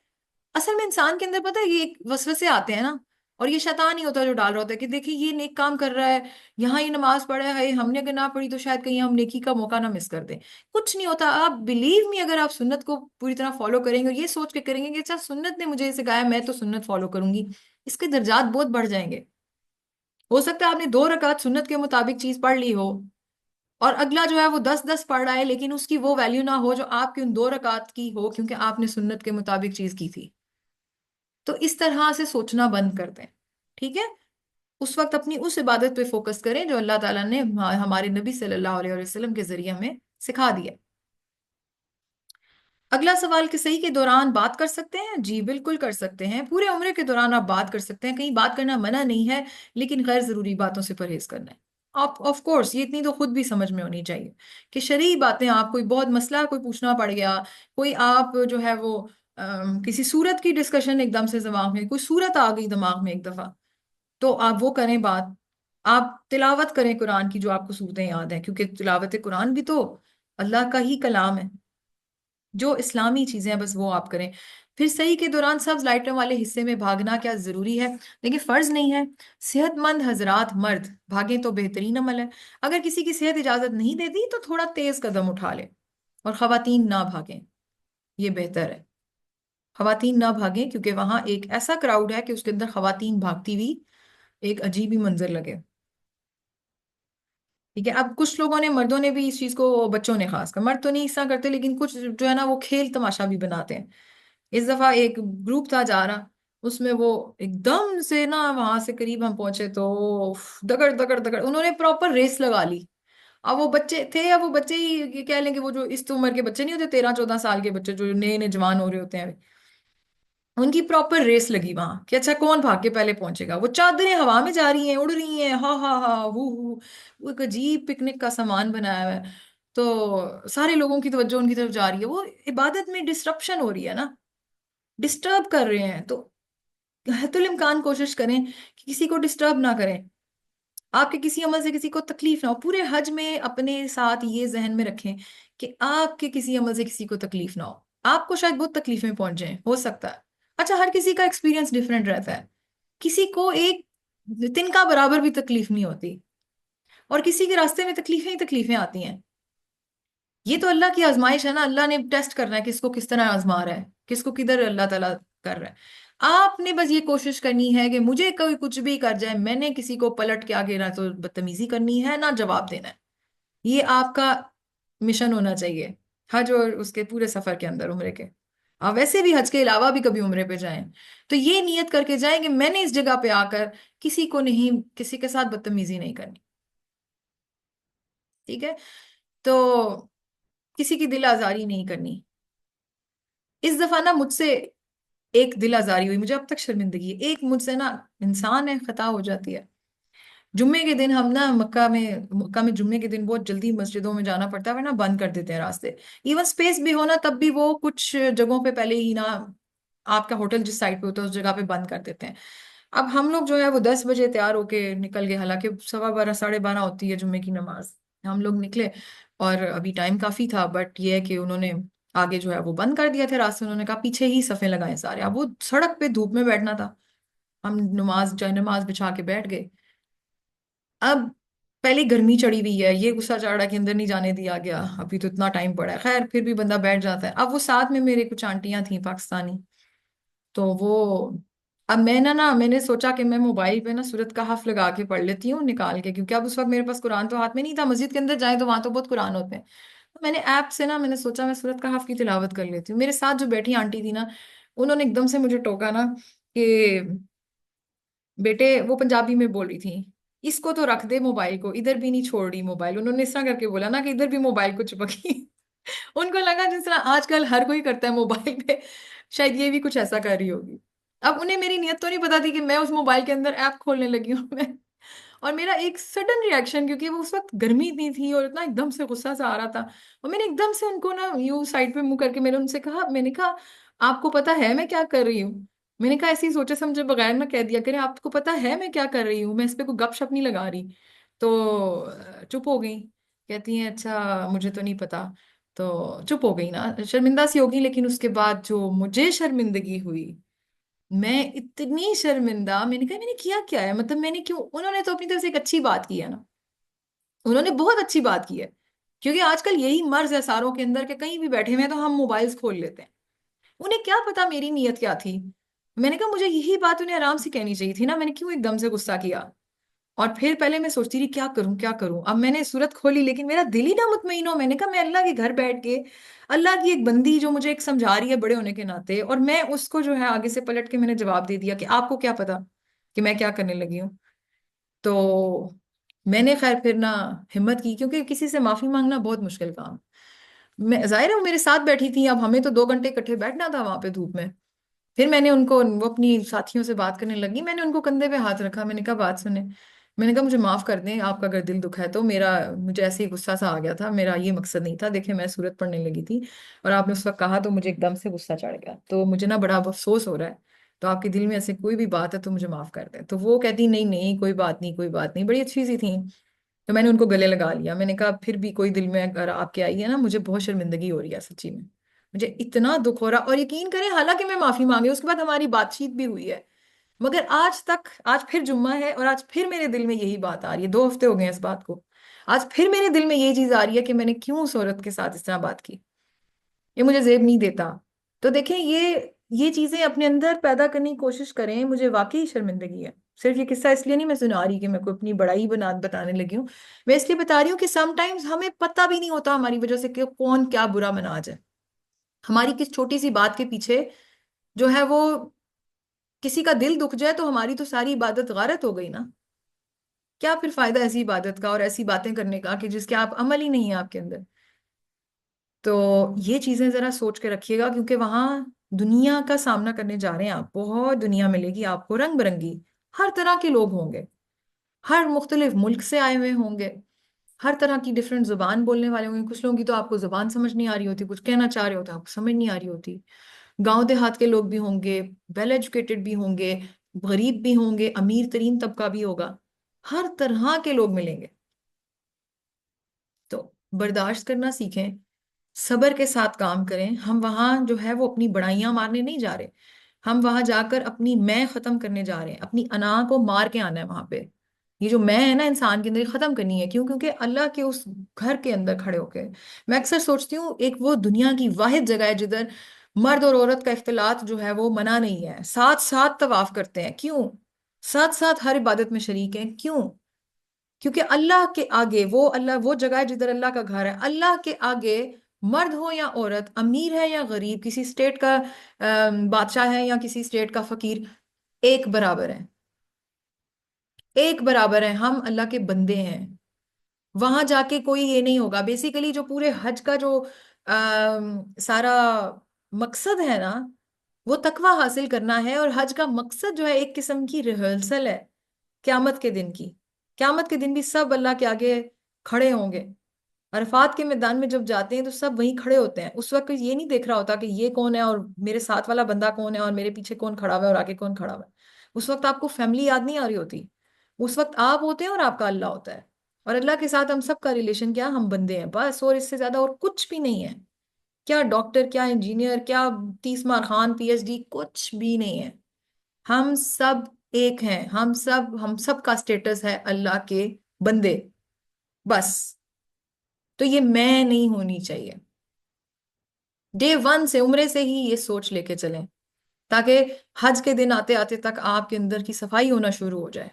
असल में इंसान के अंदर पता है ये एक वसवसे आते हैं ना, और ये शैतान ही होता है जो डाल रहा होता है कि देखिए ये नेक काम कर रहा है, यहाँ ये नमाज पढ़ा है, हमने अगर ना पढ़ी तो शायद कहीं हम नेकी का मौका ना मिस कर दें। कुछ नहीं होता। आप बिलीव मी, अगर आप सुन्नत को पूरी तरह फॉलो करेंगे और ये सोच के करेंगे कि अच्छा सुन्नत ने मुझे सिखाया, मैं तो सुन्नत फॉलो करूंगी, इसके दर्जात बहुत बढ़ जाएंगे। हो सकता है आपने 2 रकात सुन्नत के मुताबिक चीज पढ़ ली हो, और अगला जो है वो 10-10 पढ़ रहा है, लेकिन उसकी वो वैल्यू ना हो जो आपकी उन 2 रकात की हो, क्योंकि आपने सुन्नत के मुताबिक चीज की थी। तो इस तरह से सोचना बंद कर दें। ठीक है। उस वक्त अपनी उस इबादत पे फोकस करें जो अल्लाह ताला ने हमारे नबी सल्लल्लाहु अलैहि वसल्लम के जरिए हमें सिखा दिया। अगला सवाल, कि सही के दौरान बात कर सकते हैं? जी बिल्कुल कर सकते हैं। पूरे उम्र के दौरान आप बात कर सकते हैं, कहीं बात करना मना नहीं है, लेकिन गैर जरूरी बातों से परहेज करना है। आप ऑफ कोर्स ये इतनी तो खुद भी समझ में होनी चाहिए कि शरई बातें, आप कोई बहुत मसला कोई पूछना पड़ गया, कोई आप जो है वो किसी सूरत की डिस्कशन एकदम से दिमाग में, कोई सूरत आ गई दिमाग में एक दफा, तो आप वो करें बात। आप तिलावत करें कुरान की जो आपको सूरतें याद हैं, क्योंकि तिलावत कुरान भी तो अल्लाह का ही कलाम है। जो इस्लामी चीजें हैं बस वो आप करें। फिर सही के दौरान सब्ज लाइटों वाले हिस्से में भागना क्या जरूरी है? देखिए, फर्ज नहीं है। सेहतमंद हजरात मर्द भागे तो बेहतरीन अमल है। अगर किसी की सेहत इजाजत नहीं देती तो थोड़ा तेज कदम उठा ले। और खवातीन ना भागें, ये बेहतर है। खवातीन ना भागें क्योंकि वहां एक ऐसा क्राउड है कि उसके अंदर खवातीन भागती हुई एक अजीब ही मंजर लगे। ठीक है। अब कुछ लोगों ने, मर्दों ने भी इस चीज को, बच्चों ने खासकर, मर्द तो नहीं इस तरह करते लेकिन कुछ जो है ना वो खेल तमाशा भी बनाते हैं। इस दफा एक ग्रुप था जा रहा, उसमें वो एकदम से ना वहां से करीब हम पहुंचे तो दगड़ दगड़ दगड़ उन्होंने प्रॉपर रेस लगा ली। अब वो बच्चे थे, अब वो बच्चे ही ये कह लेंगे, वो जो इस उम्र के बच्चे नहीं होते, 13-14 साल के बच्चे जो नए नए जवान हो रहे होते हैं, उनकी प्रॉपर रेस लगी वहां कि अच्छा कौन भाग के पहले पहुंचेगा। वो चादरें हवा में जा रही हैं, उड़ रही हैं, हा हा हा हु। वो एक अजीब पिकनिक का सामान बनाया हुआ है। तो सारे लोगों की तवज्जो उनकी तरफ जा रही है, वो इबादत में डिस्ट्रप्शन हो रही है ना, डिस्टर्ब कर रहे हैं। तो हतुल इम्कान कोशिश करें कि किसी को डिस्टर्ब ना करें, आपके किसी अमल से किसी को तकलीफ ना हो। पूरे हज में अपने साथ ये जहन में रखें कि आपके किसी अमल से किसी को तकलीफ ना हो। आपको शायद बहुत तकलीफ में पहुंच जाए, हो सकता है। अच्छा, हर किसी का एक्सपीरियंस डिफरेंट रहता है। किसी को एक तिनका बराबर भी तकलीफ नहीं होती, और किसी के रास्ते में तकलीफें ही तकलीफें आती हैं। ये तो अल्लाह की आजमाइश है ना, अल्लाह ने टेस्ट करना है किसको किस तरह आजमा रहा है, किसको किधर अल्लाह ताला कर रहा है। आपने बस ये कोशिश करनी है कि मुझे कोई कुछ भी कर जाए, मैंने किसी को पलट के आगे ना तो बदतमीजी करनी है ना जवाब देना है। ये आपका मिशन होना चाहिए हज और उसके पूरे सफर के अंदर, उम्रे के। आप वैसे भी हज के अलावा भी कभी उम्रे पे जाएं तो ये नियत करके जाएं कि मैंने इस जगह पे आकर किसी को नहीं, किसी के साथ बदतमीजी नहीं करनी। ठीक है? तो किसी की दिल आजारी नहीं करनी। इस दफा ना मुझसे एक दिल आजारी हुई, मुझे अब तक शर्मिंदगी है। एक मुझसे ना, इंसान है, खता हो जाती है। जुम्मे के दिन हम ना मक्का में जुम्मे के दिन बहुत जल्दी मस्जिदों में जाना पड़ता है, वरना बंद कर देते हैं रास्ते। इवन स्पेस भी होना तब भी वो कुछ जगहों पे पहले ही ना, आपका होटल जिस साइड पे होता है उस जगह पे बंद कर देते हैं। अब हम लोग जो है वो 10 बजे तैयार होके निकल गए, हालांकि 12:15 12:30 होती है जुम्मे की नमाज। हम लोग निकले और अभी टाइम काफी था, बट ये है कि उन्होंने आगे जो है वो बंद कर दिया था रास्ते। उन्होंने कहा पीछे ही सफे लगाए सारे। अब वो सड़क पे धूप में बैठना था, हम नमाज चाहे नमाज बिछा के बैठ गए। अब पहले गर्मी चढ़ी हुई है, ये गुस्सा चढ़ रहा है कि अंदर नहीं जाने दिया गया, अभी तो इतना टाइम पड़ा है। खैर फिर भी बंदा बैठ जाता है। अब वो साथ में मेरे कुछ आंटियां थी पाकिस्तानी, तो वो, अब मैंने सोचा कि मैं मोबाइल पे ना सूरत कहफ लगा के पढ़ लेती हूँ निकाल के, क्योंकि अब उस वक्त मेरे पास कुरान तो हाथ में नहीं था। मस्जिद के अंदर जाए तो वहां तो बहुत कुरान होते हैं। तो मैंने ऐप से ना, मैंने सोचा मैं सूरत कहफ की तिलावत कर लेती हूँ। मेरे साथ जो बैठी आंटी थी ना, उन्होंने एकदम से मुझे टोका ना कि बेटे, वो पंजाबी में बोल रही थी, इसको तो रख दे मोबाइल को, इधर भी नहीं छोड़ रही मोबाइल। उन्होंने इस तरह करके बोला ना कि इधर भी मोबाइल को चिपकी। उनको लगा जिस तरह आजकल हर कोई करता है मोबाइल पे, शायद ये भी कुछ ऐसा कर रही होगी। अब उन्हें मेरी नियत तो नहीं पता थी कि मैं उस मोबाइल के अंदर ऐप खोलने लगी हूँ मैं। और मेरा एक सडन रिएक्शन, क्योंकि वो उस वक्त गर्मी इतनी थी और इतना एकदम से गुस्सा सा आ रहा था, और मैंने एकदम से उनको ना यूं साइड पे मुंह करके मैंने उनसे कहा, मैंने कहा आपको पता है मैं क्या कर रही हूँ? मैंने कहा ऐसे ही सोचे समझे बगैर ना कह दिया करें, आपको पता है मैं क्या कर रही हूँ, मैं इस पे कोई गपशप नहीं लगा रही। तो चुप हो गई। कहती हैं अच्छा मुझे तो नहीं पता। तो चुप हो गई ना, शर्मिंदा सी होगी। लेकिन उसके बाद जो मुझे शर्मिंदगी हुई, मैं इतनी शर्मिंदा, मैंने कहा मैंने किया क्या है, मतलब मैंने क्यों। उन्होंने तो अपनी तरफ से एक अच्छी बात की है ना, उन्होंने बहुत अच्छी बात की है। क्योंकि आजकल यही मर्ज है सारों के अंदर, के कहीं भी बैठे हुए हैं तो हम मोबाइल्स खोल लेते हैं। उन्हें क्या पता मेरी नीयत क्या थी। मैंने कहा मुझे यही बात उन्हें आराम से कहनी चाहिए थी ना, मैंने क्यों एकदम से गुस्सा किया। और फिर पहले मैं सोचती रही क्या करूं क्या करूं। अब मैंने सूरत खोली, लेकिन मेरा दिल ही ना मुतमईन हो। मैंने कहा मैं अल्लाह के घर बैठ के, अल्लाह की एक बंदी जो मुझे एक समझा रही है बड़े होने के नाते, और मैं उसको जो है आगे से पलट के मैंने जवाब दे दिया कि आपको क्या पता कि मैं क्या करने लगी हूँ। तो मैंने खैर फिर ना हिम्मत की, क्योंकि किसी से माफी मांगना बहुत मुश्किल काम। मैं, जाहिर है वो मेरे साथ बैठी थी, अब हमें तो 2 घंटे इकट्ठे बैठना था वहां पे धूप में। फिर मैंने उनको, वो अपनी साथियों से बात करने लगी, मैंने उनको कंधे पे हाथ रखा, मैंने कहा बात सुने। मैंने कहा मुझे माफ कर दें, आपका अगर दिल दुखा है तो। मेरा, मुझे ऐसे ही गुस्सा सा आ गया था, मेरा ये मकसद नहीं था। देखिए मैं सूरत पढ़ने लगी थी और आपने उस वक्त कहा तो मुझे एकदम से गुस्सा चढ़ गया, तो मुझे ना बड़ा अफसोस हो रहा है। तो आपके दिल में ऐसे कोई भी बात है तो मुझे माफ कर दें। तो वो कहती नहीं नहीं कोई बात नहीं, कोई बात नहीं, बड़ी अच्छी सी थी। तो मैंने उनको गले लगा लिया। मैंने कहा फिर भी कोई दिल में अगर आपके आई है ना, मुझे बहुत शर्मिंदगी हो रही है सच्ची में, मुझे इतना दुख हो रहा। और यकीन करें, हालांकि मैं माफी मांगी, उसके बाद हमारी बातचीत भी हुई है, मगर आज तक, आज फिर जुम्मा है और आज फिर मेरे दिल में यही बात आ रही है। 2 हफ्ते हो गए हैं इस बात को, आज फिर मेरे दिल में यही चीज आ रही है कि मैंने क्यों उस औरत के साथ इस तरह बात की। ये मुझे जेब नहीं देता। तो देखें, ये चीजें अपने अंदर पैदा करने की कोशिश करें। मुझे वाकई शर्मिंदगी है। सिर्फ ये किस्सा इसलिए नहीं मैं सुना रही कि मैं कोई अपनी बड़ाई बताने लगी हूँ। मैं इसलिए बता रही हूँ कि समटाइम्स हमें पता भी नहीं होता हमारी वजह से कि कौन क्या बुरा मना जाए। हमारी किस छोटी सी बात के पीछे जो है वो किसी का दिल दुख जाए तो हमारी तो सारी इबादत गारत हो गई ना। क्या फिर फायदा ऐसी इबादत का और ऐसी बातें करने का कि जिसके आप अमल ही नहीं है आपके अंदर। तो ये चीजें जरा सोच के रखिएगा, क्योंकि वहां दुनिया का सामना करने जा रहे हैं आप। बहुत दुनिया मिलेगी आपको, रंग बिरंगी, हर तरह के लोग होंगे, हर मुख्तलिफ मुल्क से आए हुए होंगे, हर तरह की डिफरेंट जुबान बोलने वाले होंगे। कुछ लोगों की तो आपको जुबान समझ नहीं आ रही होती, कुछ कहना चाह रहे होते हैं आपको समझ नहीं आ रही होती। गांव देहात के लोग भी होंगे, वेल एजुकेटेड भी होंगे, गरीब भी होंगे, अमीर तरीन तबका भी होगा, हर तरह के लोग मिलेंगे। तो बर्दाश्त करना सीखें, सब्र के साथ काम करें। हम वहां जो है वो अपनी बड़ाइयां मारने नहीं जा रहे, हम वहां जाकर अपनी मैं खत्म करने जा रहे हैं, अपनी अना को मार के आना है वहां पे। ये जो मैं है ना इंसान के अंदर, ये खत्म करनी है। क्यों? क्योंकि अल्लाह के उस घर के अंदर खड़े होके मैं अक्सर सोचती हूँ, एक वो दुनिया की वाहिद जगह है जिधर मर्द और औरत का इख्तिलात जो है वो मना नहीं है, साथ साथ तवाफ करते हैं। क्यों? साथ साथ हर इबादत में शरीक हैं। क्यों? क्योंकि अल्लाह के आगे वो, अल्लाह वो जगह है जिधर अल्लाह का घर है। अल्लाह के आगे मर्द हो या औरत, अमीर है या गरीब, किसी स्टेट का बादशाह है या किसी स्टेट का फकीर, एक बराबर है। एक बराबर है, हम अल्लाह के बंदे हैं। वहां जाके कोई ये नहीं होगा। बेसिकली जो पूरे हज का जो सारा मकसद है ना, वो तकवा हासिल करना है। और हज का मकसद जो है एक किस्म की रिहर्सल है क्यामत के दिन की। क्यामत के दिन भी सब अल्लाह के आगे खड़े होंगे। अरफात के मैदान में जब जाते हैं तो सब वहीं खड़े होते हैं। उस वक्त कोई ये नहीं देख रहा होता कि ये कौन है और मेरे साथ वाला बंदा कौन है और मेरे पीछे कौन खड़ा हुआ है और आगे कौन खड़ा हुआ है। उस वक्त आपको फैमिली याद नहीं आ रही होती। उस वक्त आप होते हैं और आपका अल्लाह होता है। और अल्लाह के साथ हम सबका रिलेशन क्या? हम बंदे हैं बस, और इससे ज्यादा और कुछ भी नहीं है। क्या डॉक्टर, क्या इंजीनियर, क्या 30 मार खान पीएचडी, कुछ भी नहीं है। हम सब एक हैं। हम सब का स्टेटस है अल्लाह के बंदे, बस। तो ये मैं नहीं होनी चाहिए। डे वन से, उम्रे से ही ये सोच लेके चलें, ताकि हज के दिन आते आते तक आपके अंदर की सफाई होना शुरू हो जाए।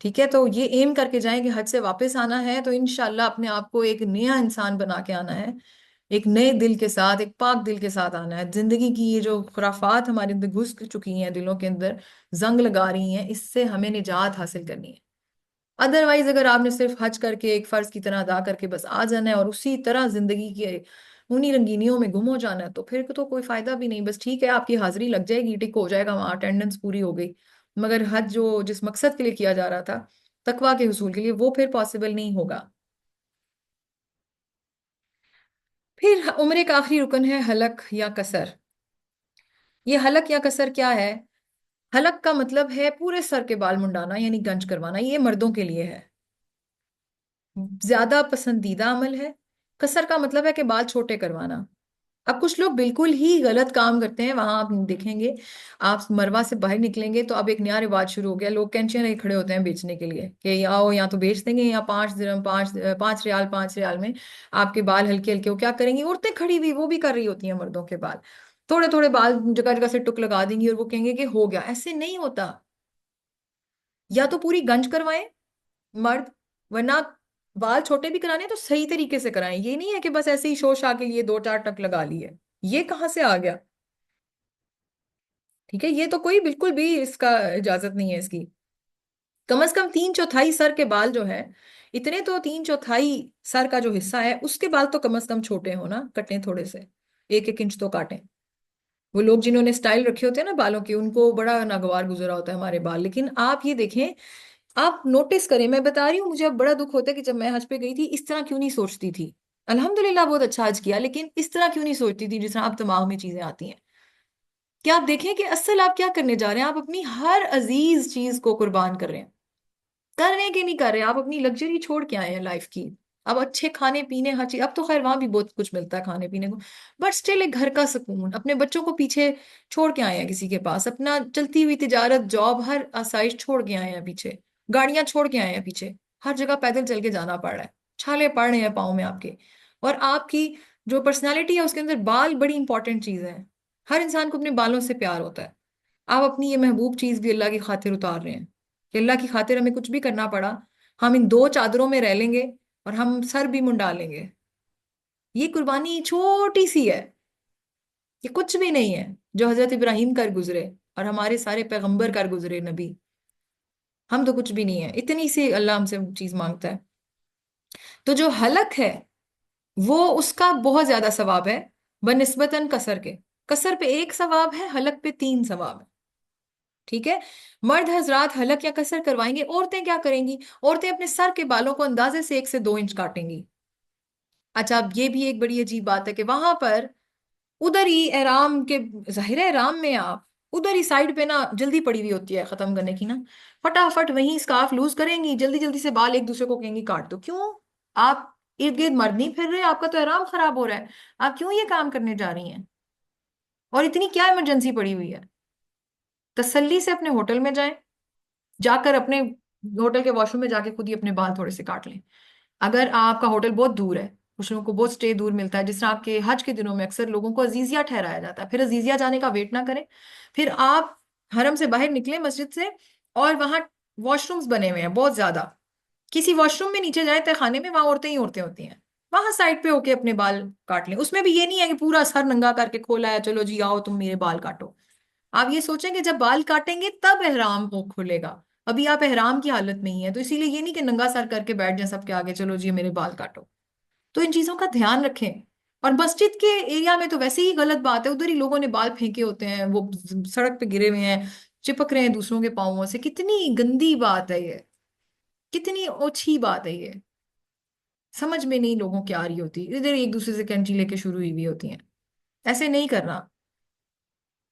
ठीक है? तो ये एम करके जाएं कि हज से वापस आना है तो इंशाल्लाह अपने आप को एक नया इंसान बना के आना है। एक नए दिल के साथ, एक पाक दिल के साथ आना है। जिंदगी की ये जो खुराफात हमारे अंदर घुस चुकी हैं, दिलों के अंदर जंग लगा रही हैं, इससे हमें निजात हासिल करनी है। अदरवाइज अगर आपने सिर्फ हज करके एक फर्ज की तरह अदा करके बस आ जाना है और उसी तरह जिंदगी के उन्हीं रंगीनियों में गुम हो जाना है, तो फिर तो कोई फायदा भी नहीं। बस ठीक है, आपकी हाजिरी लग जाएगी, टिक हो जाएगा, वहां अटेंडेंस पूरी हो गई, मगर हज जो जिस मकसद के लिए किया जा रहा था, तकवा के हुसूल के लिए, वो फिर पॉसिबल नहीं होगा। फिर उम्र का आखिरी रुकन है हलक या कसर। ये हलक या कसर क्या है? हलक का मतलब है पूरे सर के बाल मुंडाना, यानी गंज करवाना। ये मर्दों के लिए है, ज्यादा पसंदीदा अमल है। कसर का मतलब है कि बाल छोटे करवाना। अब कुछ लोग बिल्कुल ही गलत काम करते हैं। वहां आप देखेंगे, आप मरवा से बाहर निकलेंगे तो अब एक नया रिवाज शुरू हो गया। लोग कैंचियां लेके खड़े होते हैं बेचने के लिए कि आओ या तो बेच देंगे, या 5 दिरहम, 5 रियाल, 5 रियाल में आपके बाल हल्के हल्के। वो क्या करेंगी? औरतें खड़ी हुई वो भी कर रही होती हैं मर्दों के बाल, थोड़े थोड़े बाल जगह जगह से टुक लगा देंगी और वो कहेंगे कि हो गया। ऐसे नहीं होता। या तो पूरी गंज करवाएं मर्द, वरना बाल छोटे भी कराने हैं तो सही तरीके से कराएं। ये नहीं है कि बस ऐसे ही शोर शा के लिए 2 4 टक लगा लिए। ये कहाँ से आ गया? ठीक है, ये तो कोई बिल्कुल भी इसका इजाजत नहीं है इसकी। कम से कम 3/4 सर के बाल जो है, इतने तो 3/4 सर का जो हिस्सा है उसके बाल तो कम से कम छोटे हो ना, कटें थोड़े से, 1 1 इंच तो काटें। वो लोग जिन्होंने स्टाइल रखे होते हैं ना बालों की, उनको बड़ा नागवार गुजरा होता है हमारे बाल। लेकिन आप ये देखें, आप नोटिस करें, मैं बता रही हूँ, मुझे अब बड़ा दुख होता है कि जब मैं हज पे गई थी इस तरह क्यों नहीं सोचती थी। अल्हम्दुलिल्लाह बहुत अच्छा हज किया, लेकिन इस तरह क्यों नहीं सोचती थी जिस तरह आप दिमाग में चीजें आती हैं। कि आप देखें कि असल आप क्या करने जा रहे हैं। आप अपनी हर अजीज चीज को कुर्बान कर रहे हैं। कर रहे हैं कि नहीं कर रहे हैं? आप अपनी लग्जरी छोड़ के आए हैं लाइफ की। अब अच्छे खाने पीने, हर चीज, अब तो खैर वहां भी बहुत कुछ मिलता है खाने पीने को, बट स्टिल एक घर का सुकून। अपने बच्चों को पीछे छोड़ के आए हैं किसी के पास, अपना चलती हुई तिजारत, जॉब, हर आसाइश छोड़ के आए हैं पीछे, गाड़ियां छोड़ के आए हैं पीछे, हर जगह पैदल चल के जाना पड़ रहा है, छाले पड़ रहे हैं पाँव में आपके। और आपकी जो पर्सनैलिटी है उसके अंदर बाल बड़ी इंपॉर्टेंट चीज है। हर इंसान को अपने बालों से प्यार होता है। आप अपनी ये महबूब चीज भी अल्लाह की खातिर उतार रहे हैं कि अल्लाह की खातिर हमें कुछ भी करना पड़ा, हम इन 2 चादरों में रह लेंगे और हम सर भी मुंडा लेंगे। ये कुर्बानी छोटी सी है, ये कुछ भी नहीं है जो हजरत इब्राहिम कर गुजरे। और हमारे सारे पैगंबर कर गुजरे नबी, हम तो कुछ भी नहीं है, इतनी सी अल्लाह हमसे चीज मांगता है। तो जो हलक है वो उसका बहुत ज्यादा सवाब है बनिस्बतन कसर के। कसर पे एक सवाब है, हलक पे तीन सवाब है। ठीक है। मर्द हजरात हलक या कसर करवाएंगे, औरतें क्या करेंगी? औरतें अपने सर के बालों को अंदाजे से 1 से 2 इंच काटेंगी। अच्छा, अब ये भी एक बड़ी अजीब बात है कि वहां पर उधर ही एहराम के, जाहिर है एहराम में आप उधर ही साइड पे ना जल्दी पड़ी हुई होती है खत्म करने की ना, फटाफट वहीं स्कार्फ लूज करेंगी, जल्दी जल्दी से बाल एक दूसरे को कहेंगी काट दो। क्यों? आप इर्द गिर्द मर्द नहीं फिर रहे, आपका तो एहराम खराब हो रहा है, आप क्यों ये काम करने जा रही हैं? और इतनी क्या इमरजेंसी पड़ी हुई है? तसल्ली से अपने होटल में जाएं, जाकर अपने होटल के वॉशरूम में जाके खुद ही अपने बाल थोड़े से काट लें। अगर आपका होटल बहुत दूर है, कुछ लोगों को बहुत स्टे दूर मिलता है, जिस तरह आपके हज के दिनों में अक्सर लोगों को अजीजिया ठहराया जाता है, फिर अजीजिया जाने का वेट ना करें। फिर आप हरम से बाहर निकले मस्जिद से, और वहां वॉशरूम्स बने हुए हैं बहुत ज्यादा, किसी वॉशरूम में नीचे जाए तय खाने में, वहां औरतें ही औरतें होती हैं, वहां साइड पे होके अपने बाल काट लें। उसमें भी ये नहीं है कि पूरा सर नंगा करके खोला है, चलो जी आओ तुम मेरे बाल काटो। आप ये सोचें कि जब बाल काटेंगे तब एहराम को खुलेगा, अभी आप एहराम की हालत में ही है, तो इसीलिए ये नहीं कि नंगा सर करके बैठ जाए सबके आगे, चलो जी मेरे बाल काटो। तो इन चीजों का ध्यान रखें। और मस्जिद के एरिया में तो वैसे ही गलत बात है, उधर ही लोगों ने बाल फेंके होते हैं, वो सड़क पे गिरे हुए हैं, चिपक रहे हैं दूसरों के पाँवों से। कितनी गंदी बात है ये, कितनी ओछी बात है ये, समझ में नहीं लोगों की आ रही होती, इधर एक दूसरे से कैंची लेके शुरू हुई हुई होती हैं। ऐसे नहीं करना।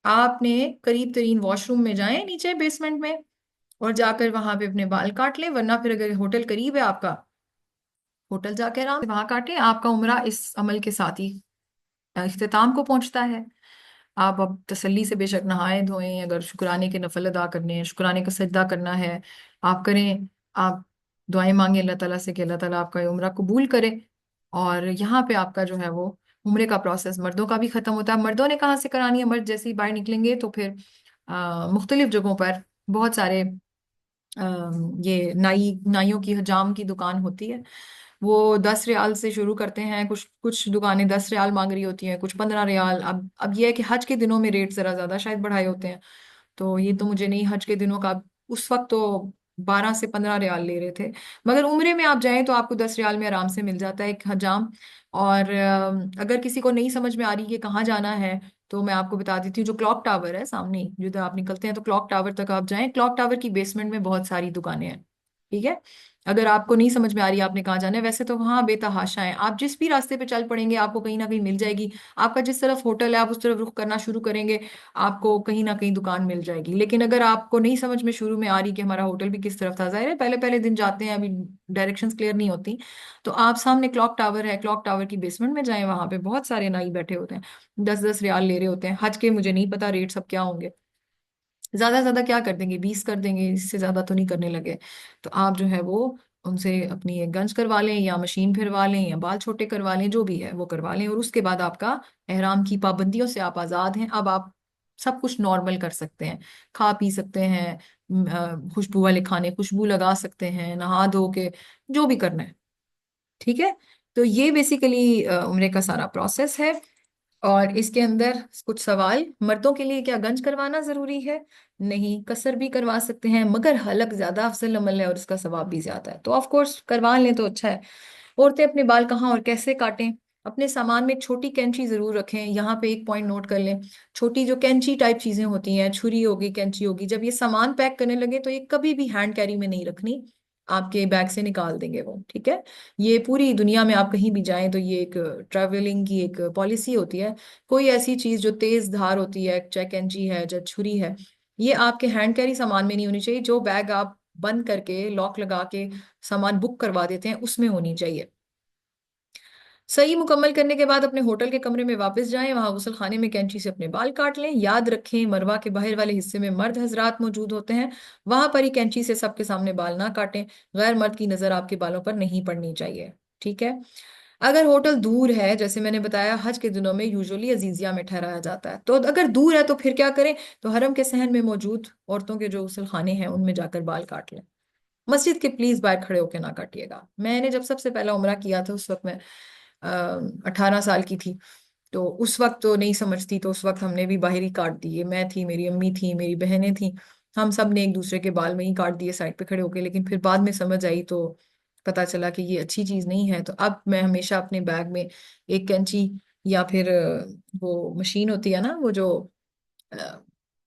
आपने करीब तरीन वॉशरूम में जाएं नीचे बेसमेंट में, और जाकर वहां पे अपने बाल काट लें, वरना फिर अगर होटल करीब है आपका, होटल जाकर आराम से वहां काटें। आपका उम्रा इस अमल के साथ ही इख्तिताम को पहुंचता है। आप अब तसल्ली से बेशक नहाए धोएं, अगर शुक्राने के नफल अदा करने हैं, शुक्राने का सजदा करना है, आप करें। आप दुआएं मांगे अल्लाह ताला से कि अल्लाह ताला आपका ये उम्रा कबूल करे। और यहाँ पे आपका जो है वो उम्रे का प्रोसेस मर्दों का भी खत्म होता है। मर्दों ने कहाँ से करानी है? मर्द जैसे ही बाहर निकलेंगे तो फिर मुख्तलिफ जगहों पर बहुत सारे ये नाइयों की हजाम की दुकान होती है। वो 10 रियाल से शुरू करते हैं, कुछ कुछ दुकानें 10 रियाल मांग रही होती हैं, कुछ 15 रियाल। अब ये है कि हज के दिनों में रेट जरा ज्यादा शायद बढ़ाए होते हैं, तो ये तो मुझे नहीं हज के दिनों का। उस वक्त तो 12 से 15 रियाल ले रहे थे। मगर उम्रे में आप जाएं तो आपको 10 रियाल में आराम से मिल जाता है एक हजाम। और अगर किसी को नहीं समझ में आ रही कि कहाँ जाना है, तो मैं आपको बता देती हूँ, जो क्लॉक टावर है सामने ही, जिधर आप निकलते हैं तो क्लॉक टावर तक आप जाएं, क्लॉक टावर की बेसमेंट में बहुत सारी दुकानें हैं। ठीक है। अगर आपको नहीं समझ में आ रही आपने कहाँ जाना है, वैसे तो वहाँ बेतहाशा है, आप जिस भी रास्ते पे चल पड़ेंगे आपको कहीं ना कहीं मिल जाएगी। आपका जिस तरफ होटल है आप उस तरफ रुख करना शुरू करेंगे, आपको कहीं ना कहीं दुकान मिल जाएगी। लेकिन अगर आपको नहीं समझ में शुरू में आ रही कि हमारा होटल भी किस तरफ था, जाहिर है पहले पहले दिन जाते हैं, अभी डायरेक्शंस क्लियर नहीं होती, तो आप सामने क्लॉक टावर है, क्लॉक टावर की बेसमेंट में जाएं, वहां पे बहुत सारे नाई बैठे होते हैं, 10 10 रियाल ले रहे होते हैं। हज के मुझे नहीं पता रेट सब क्या होंगे, ज्यादा से ज्यादा क्या कर देंगे, 20 कर देंगे, इससे ज्यादा तो नहीं करने लगे। तो आप जो है वो उनसे अपनी एक गंज करवा लें, या मशीन फिरवा लें, या बाल छोटे करवा लें, जो भी है वो करवा लें, और उसके बाद आपका एहराम की पाबंदियों से आप आजाद हैं। अब आप सब कुछ नॉर्मल कर सकते हैं, खा पी सकते हैं, खुशबू वाले खाने खुशबू लगा सकते हैं, नहा धो के जो भी करना है। ठीक है। तो ये बेसिकली उम्रे का सारा प्रोसेस है। और इसके अंदर कुछ सवाल, मर्दों के लिए क्या गंज करवाना जरूरी है? नहीं, कसर भी करवा सकते हैं, मगर हलक ज्यादा अफजल अमल है और उसका सवाब भी ज्यादा है, तो ऑफ कोर्स करवा लें तो अच्छा है। औरतें अपने बाल कहाँ और कैसे काटें? अपने सामान में छोटी कैंची जरूर रखें। यहाँ पे एक पॉइंट नोट कर लें, छोटी जो कैंची टाइप चीजें होती हैं, छुरी होगी, कैंची होगी, जब ये सामान पैक करने लगे तो ये कभी भी हैंड कैरी में नहीं रखनी, आपके बैग से निकाल देंगे वो। ठीक है। ये पूरी दुनिया में आप कहीं भी जाएं तो ये एक ट्रैवलिंग की एक पॉलिसी होती है। कोई ऐसी चीज जो तेज धार होती है, चाहे कैंची है चाहे छुरी है, ये आपके हैंड कैरी सामान में नहीं होनी चाहिए। जो बैग आप बंद करके लॉक लगा के सामान बुक करवा देते हैं उसमें होनी चाहिए। सही मुकम्मल करने के बाद अपने होटल के कमरे में वापस जाएं, वहां गुसल खाने में कैंची से अपने बाल काट लें। याद रखें मरवा के बाहर वाले हिस्से में मर्द हजरात मौजूद होते हैं, वहां पर ही कैंची से सबके सामने बाल ना काटें, गैर मर्द की नजर आपके बालों पर नहीं पड़नी चाहिए। ठीक है। अगर होटल दूर है, जैसे मैंने बताया हज के दिनों में यूजुअली अजीजिया में ठहराया जाता है, तो अगर दूर है तो फिर क्या करें? तो हरम के सहन में मौजूद औरतों के जो गुसल खाने हैं उनमें जाकर बाल काट लें। मस्जिद के प्लीज बाहर खड़े होकर ना काटिएगा। मैंने जब सबसे पहला उम्रा किया था उस वक्त मैं 18 साल की थी, तो उस वक्त तो नहीं समझती, तो उस वक्त हमने भी बाहर ही काट दिए। मैं थी, मेरी अम्मी थी, मेरी बहनें थी, हम सब ने एक दूसरे के बाल में ही काट दिए साइड पे खड़े होके। लेकिन फिर बाद में समझ आई तो पता चला कि ये अच्छी चीज नहीं है। तो अब मैं हमेशा अपने बैग में एक कैंची, या फिर वो मशीन होती है ना, वो जो अ,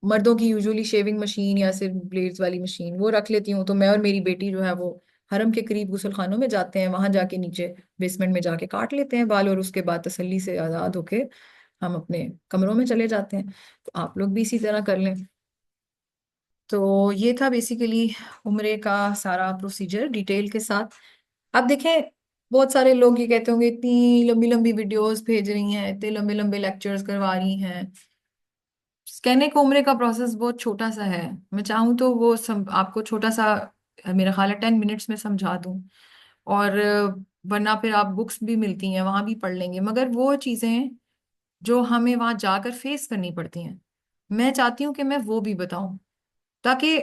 मर्दों की यूजुअली शेविंग मशीन या सिर्फ ब्लेड्स वाली मशीन, वो रख लेती हूँ। तो मैं और मेरी बेटी जो है वो हरम के करीब गुसल खानों में जाते हैं, वहां जाके नीचे बेसमेंट में जाके काट लेते हैं बाल, और उसके बाद तसल्ली से आजाद होके हम अपने कमरों में चले जाते हैं। तो आप लोग भी इसी तरह कर लें। तो ये था बेसिकली उम्रे का सारा प्रोसीजर डिटेल के साथ। अब देखें, बहुत सारे लोग ये कहते होंगे इतनी लंबी लंबी वीडियोस भेज रही हैं, इतने लंबे लंबे लेक्चर्स करवा रही हैं। कहने को उम्र का प्रोसेस बहुत छोटा सा है। मैं चाहूँ तो वो आपको छोटा सा, मेरा ख्याल है 10 मिनट्स में समझा दूं। और वरना फिर आप बुक्स भी मिलती हैं, वहां भी पढ़ लेंगे। मगर वो चीजें जो हमें वहां जाकर फेस करनी पड़ती हैं, मैं चाहती हूँ कि मैं वो भी बताऊं, ताकि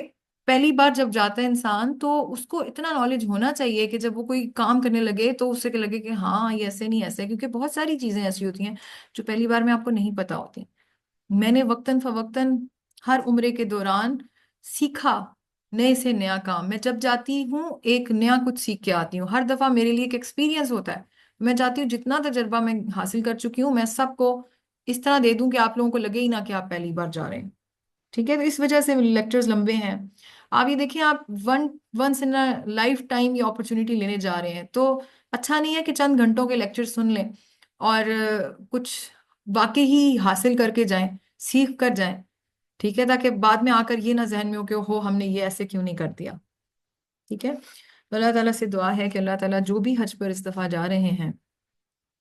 पहली बार जब जाता है इंसान तो उसको इतना नॉलेज होना चाहिए कि जब वो कोई काम करने लगे तो उससे लगे कि हाँ ये ऐसे नहीं ऐसे है। क्योंकि बहुत सारी चीजें ऐसी होती हैं जो पहली बार में आपको नहीं पता होती। मैंने वक्तन फवक्तन हर उम्रे के दौरान सीखा नए से नया काम। मैं जब जाती हूँ एक नया कुछ सीख के आती हूँ, हर दफा मेरे लिए एक एक्सपीरियंस होता है। मैं चाहती हूँ जितना तजर्बा मैं हासिल कर चुकी हूँ मैं सबको इस तरह दे दूं कि आप लोगों को लगे ही ना कि आप पहली बार जा रहे हैं। ठीक है, तो इस वजह से लेक्चर्स लंबे हैं। आप ये देखिए, आप once in a lifetime ये अपॉर्चुनिटी लेने जा रहे हैं, तो अच्छा नहीं है कि चंद घंटों के लेक्चर सुन लें और कुछ वाकई ही हासिल करके जाएं, सीख कर जाएं। ठीक है, ताकि बाद में आकर ये ना जहन में हो कि हो हमने ये ऐसे क्यों नहीं कर दिया। ठीक है, तो अल्लाह ताला से दुआ है कि अल्लाह ताला जो भी हज पर इस दफा जा रहे हैं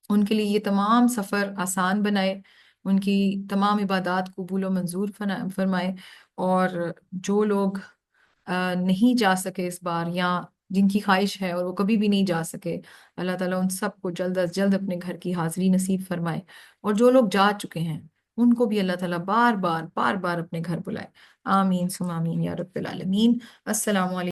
उनके लिए ये तमाम सफ़र आसान बनाए, उनकी तमाम इबादात कबूल और मंजूर फरमाए। और जो लोग नहीं जा सके इस बार, या जिनकी ख्वाहिश है और वो कभी भी नहीं जा सके, अल्लाह ताला उन सबको जल्द अज जल्द अपने घर की हाजिरी नसीब फरमाए। और जो लोग जा चुके हैं उनको भी अल्लाह ताला बार बार अपने घर बुलाए। आमीन सुम आमीन या रब्बिल आलमीन। अस्सलाम वालेकुम।